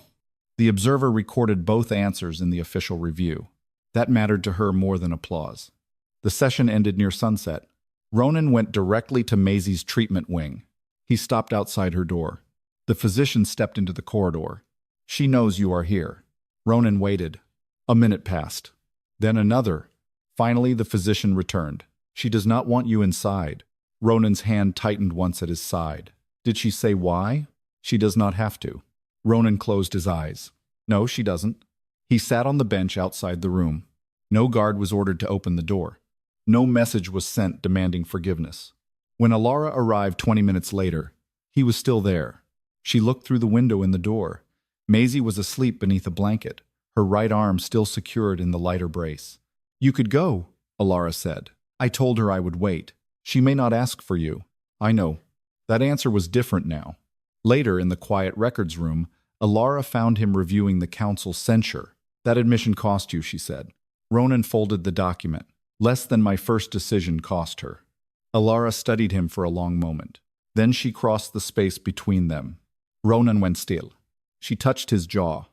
Speaker 1: The observer recorded both answers in the official review. That mattered to her more than applause. The session ended near sunset. Ronan went directly to Maisie's treatment wing. He stopped outside her door. The physician stepped into the corridor. She knows you are here. Ronan waited. A minute passed. Then another. Finally, the physician returned. She does not want you inside. Ronan's hand tightened once at his side. Did she say why? She does not have to. Ronan closed his eyes. No, she doesn't. He sat on the bench outside the room. No guard was ordered to open the door. No message was sent demanding forgiveness. When Elara arrived 20 minutes later, he was still there. She looked through the window in the door. Maisie was asleep beneath a blanket, her right arm still secured in the lighter brace. "You could go," Elara said. "I told her I would wait. She may not ask for you." "I know." That answer was different now. Later, in the quiet records room, Elara found him reviewing the council's censure. "That admission cost you," she said. Ronan folded the document. "Less than my first decision cost her." Elara studied him for a long moment. Then she crossed the space between them. Ronan went still. She touched his jaw.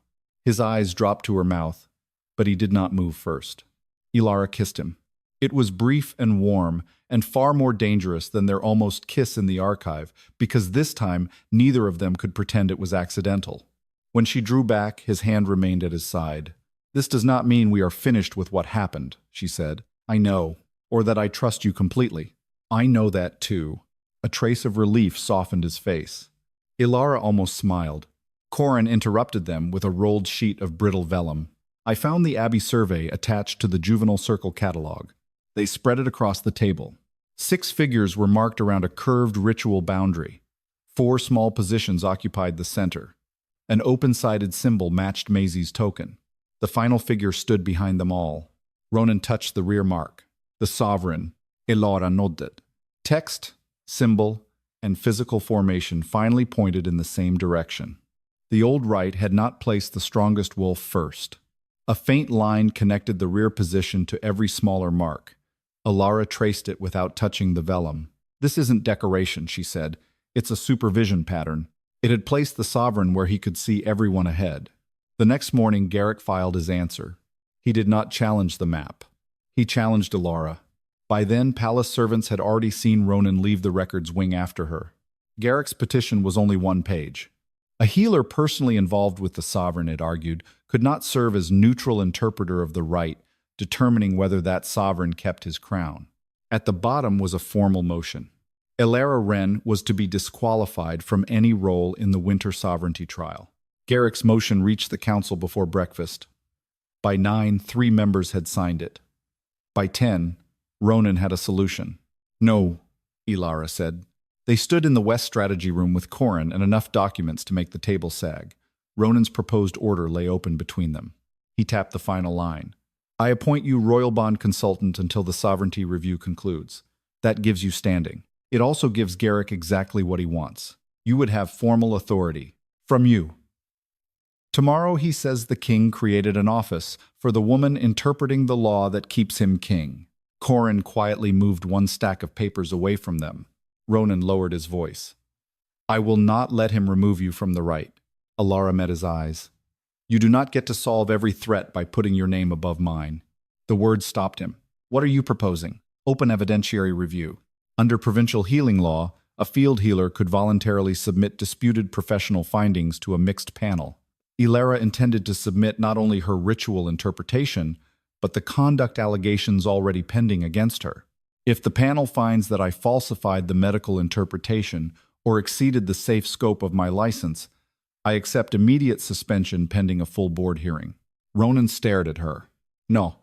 Speaker 1: His eyes dropped to her mouth, but he did not move first. Elara kissed him. It was brief and warm, and far more dangerous than their almost kiss in the archive, because this time neither of them could pretend it was accidental. When she drew back, his hand remained at his side. "This does not mean we are finished with what happened," she said. "I know, or that I trust you completely." "I know that too." A trace of relief softened his face. Elara almost smiled. Corin interrupted them with a rolled sheet of brittle vellum. "I found the Abbey survey attached to the Juvenile Circle catalog." They spread it across the table. 6 figures were marked around a curved ritual boundary. 4 small positions occupied the center. An open-sided symbol matched Maisie's token. The final figure stood behind them all. Ronan touched the rear mark. The sovereign. Elara nodded. Text, symbol, and physical formation finally pointed in the same direction. The old rite had not placed the strongest wolf first. A faint line connected the rear position to every smaller mark. Elara traced it without touching the vellum. "This isn't decoration," she said. "It's a supervision pattern." It had placed the sovereign where he could see everyone ahead. The next morning, Garrick filed his answer. He did not challenge the map. He challenged Elara. By then, palace servants had already seen Ronan leave the records wing after her. Garrick's petition was only 1 page. A healer personally involved with the sovereign, it argued, could not serve as neutral interpreter of the rite, determining whether that sovereign kept his crown. At the bottom was a formal motion. Elara Wren was to be disqualified from any role in the winter sovereignty trial. Garrick's motion reached the council before breakfast. By 9, 3 members had signed it. By 10, Ronan had a solution. "No," Elara said. They stood in the West Strategy Room with Corin and enough documents to make the table sag. Ronan's proposed order lay open between them. He tapped the final line. "I appoint you royal bond consultant until the sovereignty review concludes. That gives you standing. It also gives Garrick exactly what he wants. You would have formal authority. From you. Tomorrow he says the king created an office for the woman interpreting the law that keeps him king." Corin quietly moved 1 stack of papers away from them. Ronan lowered his voice. "I will not let him remove you from the rite." Elara met his eyes. "You do not get to solve every threat by putting your name above mine." The words stopped him. "What are you proposing?" "Open evidentiary review. Under provincial healing law, a field healer could voluntarily submit disputed professional findings to a mixed panel. Elara intended to submit not only her ritual interpretation, but the conduct allegations already pending against her. If the panel finds that I falsified the medical interpretation or exceeded the safe scope of my license, I accept immediate suspension pending a full board hearing." Ronan stared at her. "No.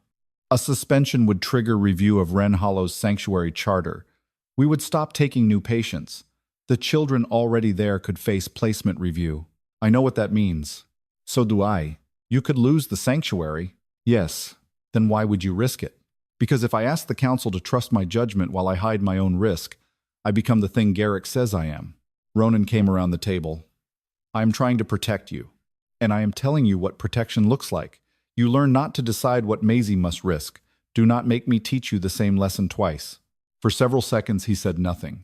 Speaker 1: A suspension would trigger review of Wren Hollow's sanctuary charter. We would stop taking new patients. The children already there could face placement review. I know what that means." "So do I. You could lose the sanctuary." "Yes. Then why would you risk it?" "Because if I ask the council to trust my judgment while I hide my own risk, I become the thing Garrick says I am." Ronan came around the table. "I am trying to protect you. And I am telling you what protection looks like. You learn not to decide what Maisie must risk. Do not make me teach you the same lesson twice." For several seconds he said nothing.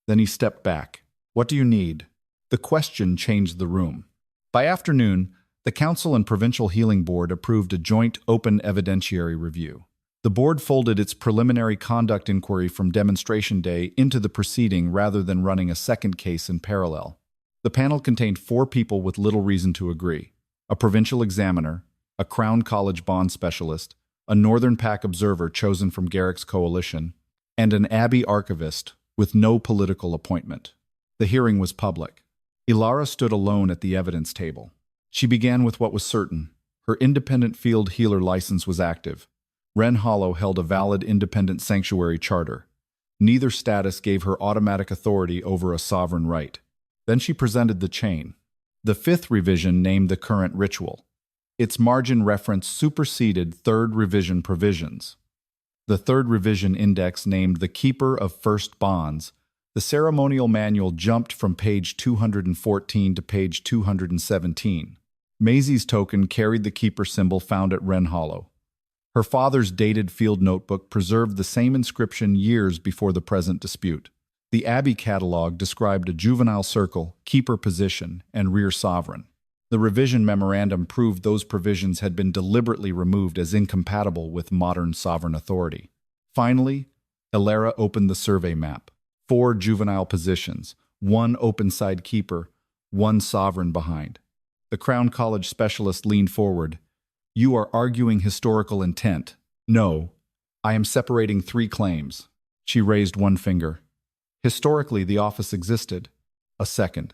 Speaker 1: Then he stepped back. "What do you need?" The question changed the room. By afternoon, the Council and Provincial Healing Board approved a joint open evidentiary review. The board folded its preliminary conduct inquiry from demonstration day into the proceeding rather than running a second case in parallel. The panel contained 4 people with little reason to agree: a provincial examiner, a Crown College bond specialist, a Northern Pack observer chosen from Garrick's coalition, and an Abbey archivist with no political appointment. The hearing was public. Elara stood alone at the evidence table. She began with what was certain. Her independent field healer license was active. Wren Hollow held a valid independent sanctuary charter. Neither status gave her automatic authority over a sovereign right. Then she presented the chain. The fifth revision named the current ritual. Its margin reference superseded third revision provisions. The third revision index named the Keeper of First Bonds. The ceremonial manual jumped from page 214 to page 217. Maisie's token carried the keeper symbol found at Wren Hollow. Her father's dated field notebook preserved the same inscription years before the present dispute. The Abbey catalog described a juvenile circle, keeper position, and rear sovereign. The revision memorandum proved those provisions had been deliberately removed as incompatible with modern sovereign authority. Finally, Elara opened the survey map. 4 juvenile positions, 1 open-side keeper, 1 sovereign behind. The Crown College specialist leaned forward. "You are arguing historical intent." "No, I am separating 3 claims." She raised one finger. "Historically, the office existed." A second.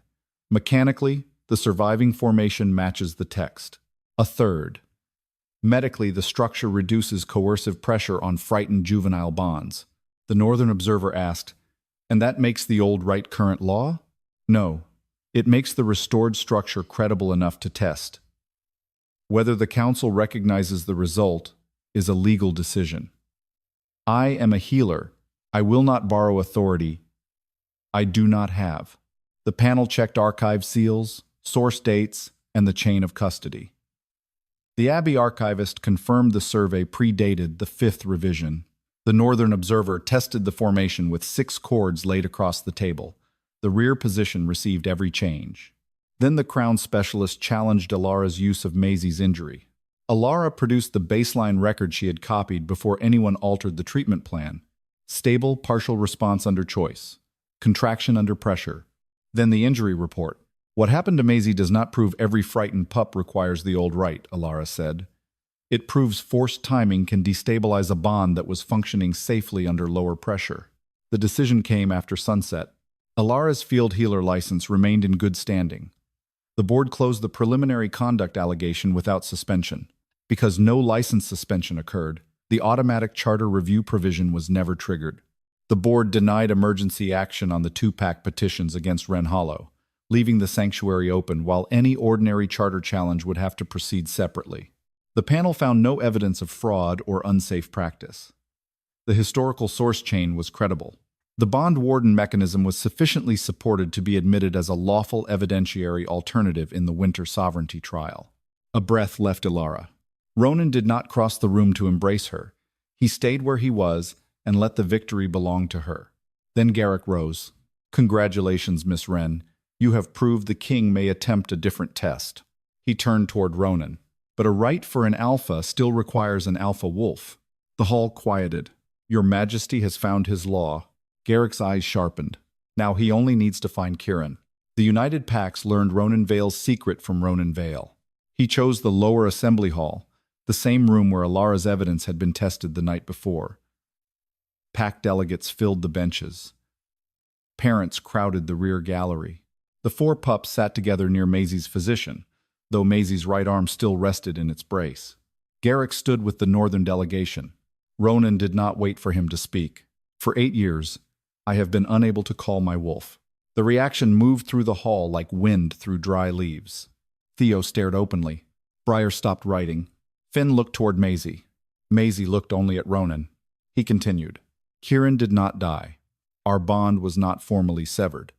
Speaker 1: "Mechanically, the surviving formation matches the text." A third. "Medically, the structure reduces coercive pressure on frightened juvenile bonds." The Northern Observer asked, "And that makes the old rite current law?" "No. It makes the restored structure credible enough to test. Whether the Council recognizes the result is a legal decision. I am a healer. I will not borrow authority I do not have." The panel checked archive seals, source dates, and the chain of custody. The Abbey archivist confirmed the survey predated the 5th revision. The Northern Observer tested the formation with 6 cords laid across the table. The rear position received every change. Then the Crown specialist challenged Elara's use of Maisie's injury. Elara produced the baseline record she had copied before anyone altered the treatment plan. Stable, partial response under choice. Contraction under pressure. Then the injury report. "What happened to Maisie does not prove every frightened pup requires the old rite," Elara said. "It proves forced timing can destabilize a bond that was functioning safely under lower pressure." The decision came after sunset. Elara's field healer license remained in good standing. The board closed the preliminary conduct allegation without suspension. Because no license suspension occurred, the automatic charter review provision was never triggered. The board denied emergency action on the 2-pack petitions against Wren Hollow, leaving the sanctuary open while any ordinary charter challenge would have to proceed separately. The panel found no evidence of fraud or unsafe practice. The historical source chain was credible. The bond warden mechanism was sufficiently supported to be admitted as a lawful evidentiary alternative in the winter sovereignty trial. A breath left Elara. Ronan did not cross the room to embrace her. He stayed where he was and let the victory belong to her. Then Garrick rose. "Congratulations, Miss Wren. You have proved the king may attempt a different test." He turned toward Ronan. "But a rite for an alpha still requires an alpha wolf." The hall quieted. "Your Majesty has found his law." Garrick's eyes sharpened. Now he only needs to find Kieran. The United Packs learned Ronan Vale's secret from Ronan Vale. He chose the lower assembly hall, the same room where Elara's evidence had been tested the night before. Pack delegates filled the benches. Parents crowded the rear gallery. The 4 pups sat together near Maisie's physician, though Maisie's right arm still rested in its brace. Garrick stood with the northern delegation. Ronan did not wait for him to speak. "For 8 years, I have been unable to call my wolf." The reaction moved through the hall like wind through dry leaves. Theo stared openly. Briar stopped writing. Finn looked toward Maisie. Maisie looked only at Ronan. He continued. "Kieran did not die. Our bond was not formally severed.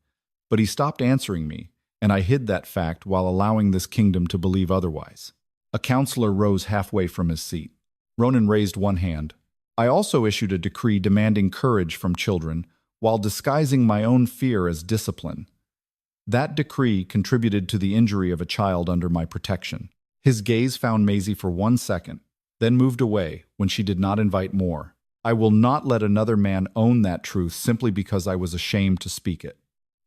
Speaker 1: But he stopped answering me, and I hid that fact while allowing this kingdom to believe otherwise." A counselor rose halfway from his seat. Ronan raised one hand. "I also issued a decree demanding courage from children while disguising my own fear as discipline. That decree contributed to the injury of a child under my protection." His gaze found Maisie for 1 second, then moved away when she did not invite more. "I will not let another man own that truth simply because I was ashamed to speak it."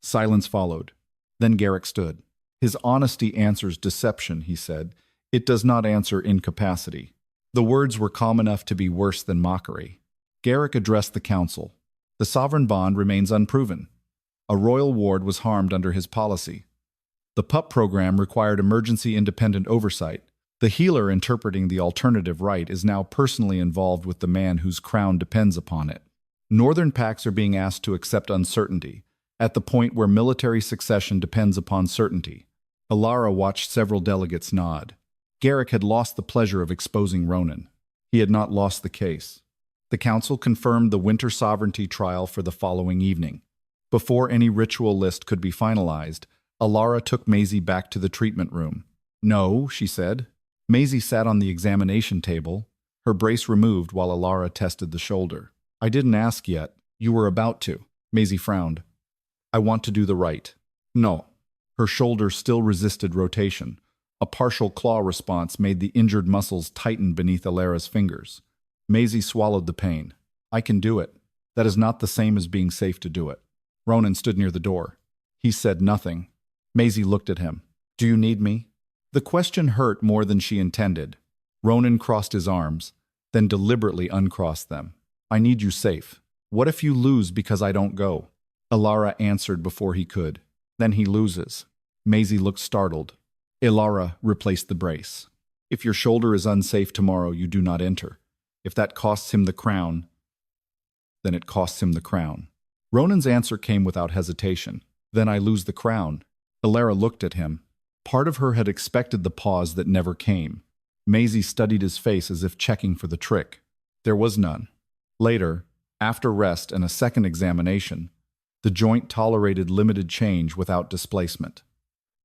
Speaker 1: Silence followed. Then Garrick stood. "His honesty answers deception," he said. "It does not answer incapacity." The words were calm enough to be worse than mockery. Garrick addressed the council. "The sovereign bond remains unproven. A royal ward was harmed under his policy. The PUP program required emergency independent oversight. The healer interpreting the alternative rite is now personally involved with the man whose crown depends upon it. Northern pacts are being asked to accept uncertainty, at the point where military succession depends upon certainty. Elara watched several delegates nod. Garrick had lost the pleasure of exposing Ronan. He had not lost the case. The council confirmed the winter sovereignty trial for the following evening. Before any ritual list could be finalized, Elara took Maisie back to the treatment room. "No," she said. Maisie sat on the examination table, her brace removed while Elara tested the shoulder. "I didn't ask yet. You were about to." Maisie frowned. "I want to do the rite." "No." Her shoulder still resisted rotation. A partial claw response made the injured muscles tighten beneath Elara's fingers. Maisie swallowed the pain. "I can do it. That is not the same as being safe to do it." Ronan stood near the door. He said nothing. Maisie looked at him. "Do you need me?" The question hurt more than she intended. Ronan crossed his arms, then deliberately uncrossed them. "I need you safe. What if you lose because I don't go?" Elara answered before he could. "Then he loses." Maisie looked startled. Elara replaced the brace. "If your shoulder is unsafe tomorrow, you do not enter. If that costs him the crown, then it costs him the crown." Ronan's answer came without hesitation. "Then I lose the crown." Elara looked at him. Part of her had expected the pause that never came. Maisie studied his face as if checking for the trick. There was none. Later, after rest and a second examination, the joint tolerated limited change without displacement.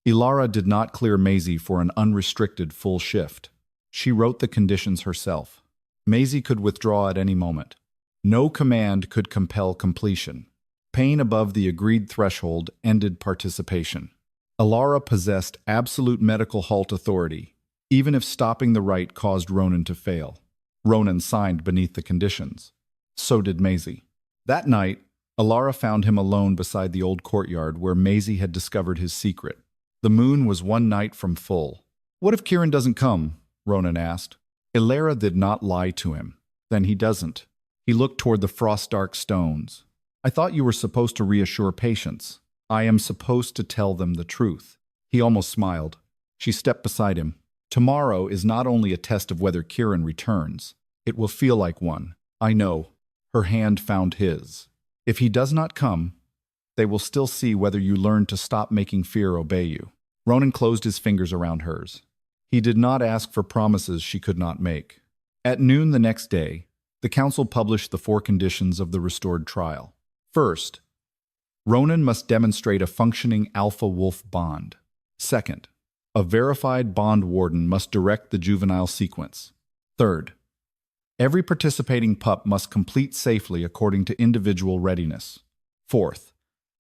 Speaker 1: Elara did not clear Maisie for an unrestricted full shift. She wrote the conditions herself. Maisie could withdraw at any moment. No command could compel completion. Pain above the agreed threshold ended participation. Elara possessed absolute medical halt authority, even if stopping the rite caused Ronan to fail. Ronan signed beneath the conditions. So did Maisie. That night, Elara found him alone beside the old courtyard where Maisie had discovered his secret. The moon was one night from full. "What if Kieran doesn't come?" Ronan asked. Elara did not lie to him. "Then he doesn't." He looked toward the frost-dark stones. "I thought you were supposed to reassure patients. I am supposed to tell them the truth." He almost smiled. She stepped beside him. "Tomorrow is not only a test of whether Kieran returns. It will feel like one. I know." Her hand found his. "If he does not come, they will still see whether you learn to stop making fear obey you." Ronan closed his fingers around hers. He did not ask for promises she could not make. At noon the next day, the council published the 4 conditions of the restored trial. First, Ronan must demonstrate a functioning alpha-wolf bond. Second, a verified bond warden must direct the juvenile sequence. Third, every participating pup must complete safely according to individual readiness. Fourth,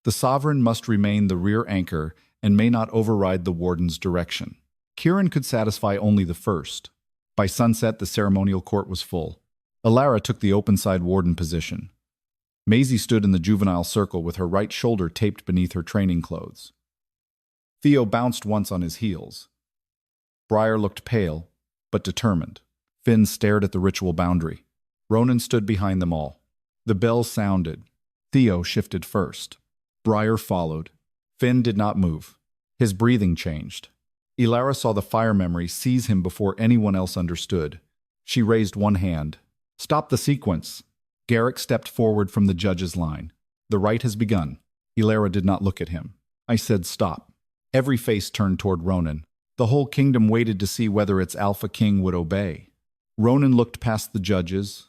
Speaker 1: the sovereign must remain the rear anchor and may not override the warden's direction. Kieran could satisfy only the first. By sunset, the ceremonial court was full. Elara took the open-side warden position. Maisie stood in the juvenile circle with her right shoulder taped beneath her training clothes. Theo bounced once on his heels. Briar looked pale, but determined. Finn stared at the ritual boundary. Ronan stood behind them all. The bell sounded. Theo shifted first. Briar followed. Finn did not move. His breathing changed. Elara saw the fire memory seize him before anyone else understood. She raised one hand. "Stop the sequence!" Garrick stepped forward from the judge's line. "The rite has begun." Elara did not look at him. "I said stop." Every face turned toward Ronan. The whole kingdom waited to see whether its alpha king would obey. Ronan looked past the judges,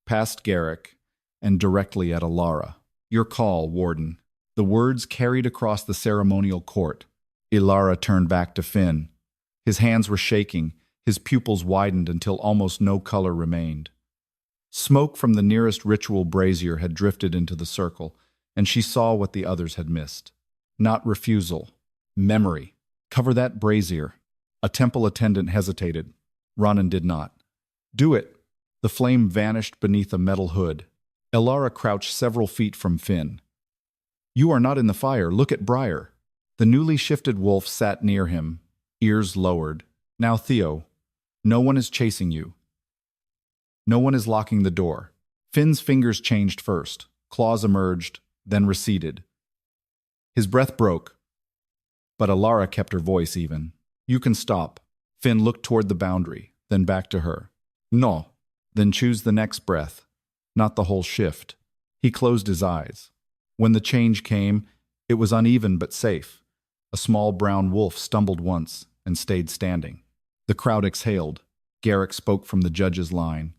Speaker 1: past Garrick, and directly at Elara. "Your call, warden." The words carried across the ceremonial court. Elara turned back to Finn. His hands were shaking, his pupils widened until almost no color remained. Smoke from the nearest ritual brazier had drifted into the circle, and she saw what the others had missed. Not refusal. Memory. "Cover that brazier." A temple attendant hesitated. Ronan did not. "Do it." The flame vanished beneath a metal hood. Elara crouched several feet from Finn. "You are not in the fire. Look at Briar." The newly shifted wolf sat near him, ears lowered. "Now, Theo, no one is chasing you. No one is locking the door." Finn's fingers changed first. Claws emerged, then receded. His breath broke, but Elara kept her voice even. "You can stop." Finn looked toward the boundary, then back to her. No. Then choose the next breath, not the whole shift. He closed his eyes. When the change came, it was uneven but safe. A small brown wolf stumbled once and stayed standing. The crowd exhaled. Garrick spoke from the judge's line.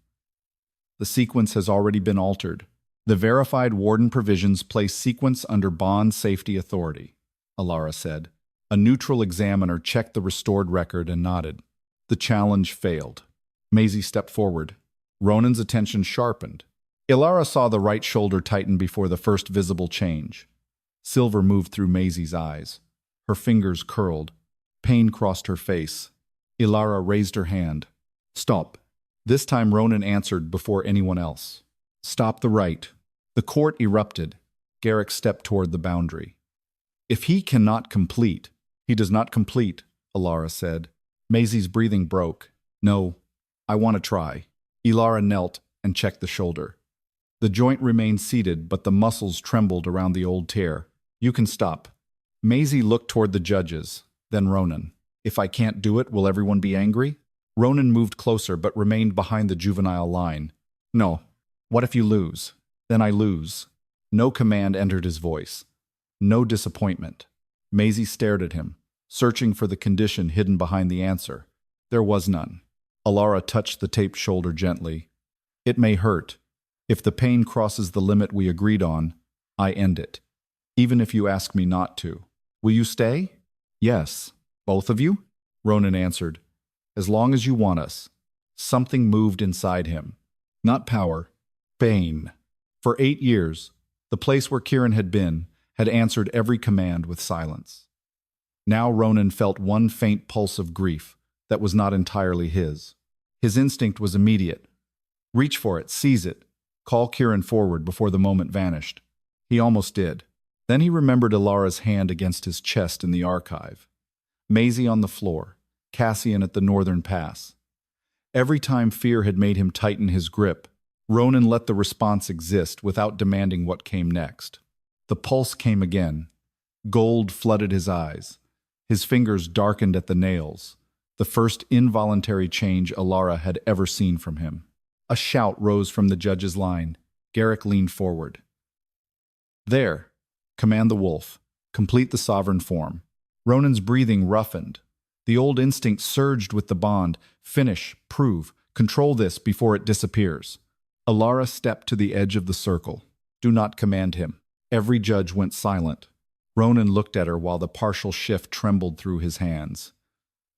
Speaker 1: The sequence has already been altered. The verified warden provisions place sequence under bond safety authority, Elara said. A neutral examiner checked the restored record and nodded. The challenge failed. Maisie stepped forward. Ronan's attention sharpened. Elara saw the right shoulder tighten before the first visible change. Silver moved through Maisie's eyes. Her fingers curled. Pain crossed her face. Elara raised her hand. Stop. This time Ronan answered before anyone else. Stop the rite. The court erupted. Garrick stepped toward the boundary. If he cannot complete, he does not complete, Elara said. Maisie's breathing broke. No, I want to try. Elara knelt and checked the shoulder. The joint remained seated, but the muscles trembled around the old tear. You can stop. Maisie looked toward the judges, then Ronan. If I can't do it, will everyone be angry? Ronan moved closer but remained behind the juvenile line. No. What if you lose? Then I lose. No command entered his voice. No disappointment. Maisie stared at him, searching for the condition hidden behind the answer. There was none. Elara touched the taped shoulder gently. It may hurt. If the pain crosses the limit we agreed on, I end it. Even if you ask me not to. Will you stay? Yes. Both of you? Ronan answered. As long as you want us. Something moved inside him. Not power. Pain. For 8 years, the place where Kieran had been had answered every command with silence. Now Ronan felt one faint pulse of grief that was not entirely his. His instinct was immediate. Reach for it, seize it, call Kieran forward before the moment vanished. He almost did. Then he remembered Elara's hand against his chest in the archive. Maisie on the floor, Cassian at the northern pass. Every time fear had made him tighten his grip, Ronan let the response exist without demanding what came next. The pulse came again. Gold flooded his eyes. His fingers darkened at the nails, the first involuntary change Elara had ever seen from him. A shout rose from the judge's line. Garrick leaned forward. There. Command the wolf. Complete the sovereign form. Ronan's breathing roughened. The old instinct surged with the bond. Finish, prove, control this before it disappears. Elara stepped to the edge of the circle. Do not command him. Every judge went silent. Ronan looked at her while the partial shift trembled through his hands.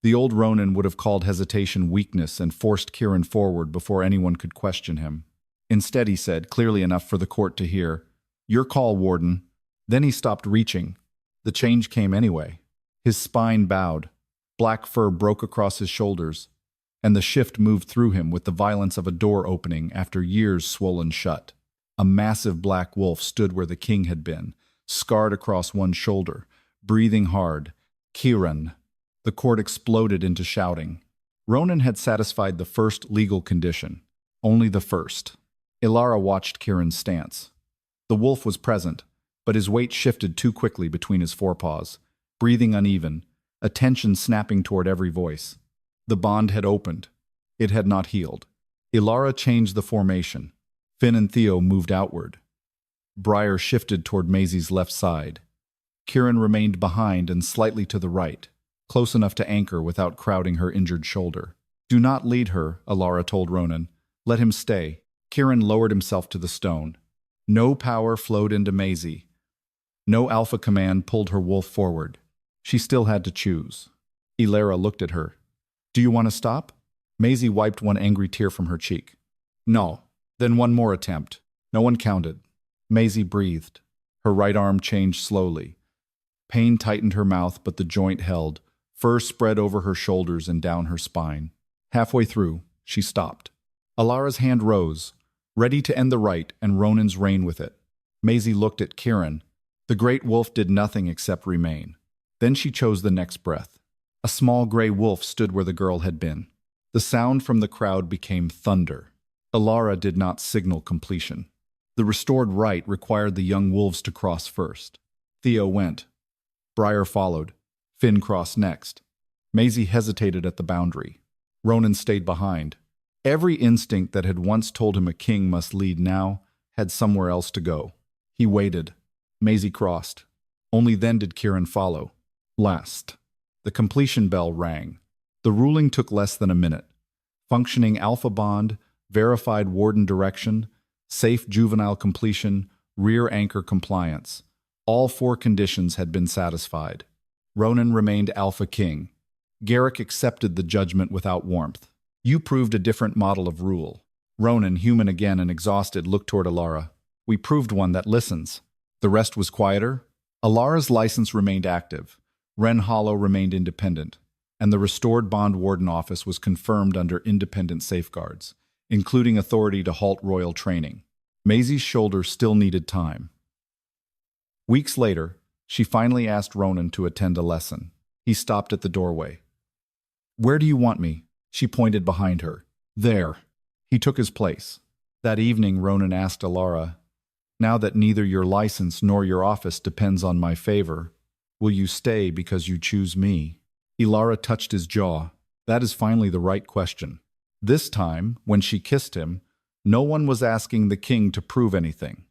Speaker 1: The old Ronan would have called hesitation weakness and forced Kieran forward before anyone could question him. Instead, he said, clearly enough for the court to hear, Your call, Warden. Then he stopped reaching. The change came anyway. His spine bowed. Black fur broke across his shoulders, and the shift moved through him with the violence of a door opening after years swollen shut. A massive black wolf stood where the king had been, scarred across one shoulder, breathing hard. Kieran. The court exploded into shouting. Ronan had satisfied the first legal condition. Only the first. Elara watched Kieran's stance. The wolf was present, but his weight shifted too quickly between his forepaws, breathing uneven, attention snapping toward every voice. The bond had opened. It had not healed. Elara changed the formation. Finn and Theo moved outward. Briar shifted toward Maisie's left side. Kieran remained behind and slightly to the right, close enough to anchor without crowding her injured shoulder. Do not lead her, Elara told Ronan. Let him stay. Kieran lowered himself to the stone. No power flowed into Maisie. No alpha command pulled her wolf forward. She still had to choose. Elara looked at her. Do you want to stop? Maisie wiped one angry tear from her cheek. No. Then one more attempt. No one counted. Maisie breathed. Her right arm changed slowly. Pain tightened her mouth, but the joint held. Fur spread over her shoulders and down her spine. Halfway through, she stopped. Alara's hand rose, ready to end the rite and Ronan's reign with it. Maisie looked at Kieran. The great wolf did nothing except remain. Then she chose the next breath. A small gray wolf stood where the girl had been. The sound from the crowd became thunder. Elara did not signal completion. The restored rite required the young wolves to cross first. Theo went. Briar followed. Finn crossed next. Maisie hesitated at the boundary. Ronan stayed behind. Every instinct that had once told him a king must lead now had somewhere else to go. He waited. Maisie crossed. Only then did Kieran follow. Last. The completion bell rang. The ruling took less than a minute. Functioning alpha bond, verified warden direction, safe juvenile completion, rear anchor compliance. All 4 conditions had been satisfied. Ronan remained Alpha King. Garrick accepted the judgment without warmth. You proved a different model of rule. Ronan, human again and exhausted, looked toward Elara. We proved one that listens. The rest was quieter. Elara's license remained active. Wren Hollow remained independent. And the restored bond warden office was confirmed under independent safeguards, including authority to halt royal training. Maisie's shoulder still needed time. Weeks later, she finally asked Ronan to attend a lesson. He stopped at the doorway. Where do you want me? She pointed behind her. There. He took his place. That evening, Ronan asked Elara, now that neither your license nor your office depends on my favor, will you stay because you choose me? Elara touched his jaw. That is finally the right question. This time, when she kissed him, no one was asking the king to prove anything.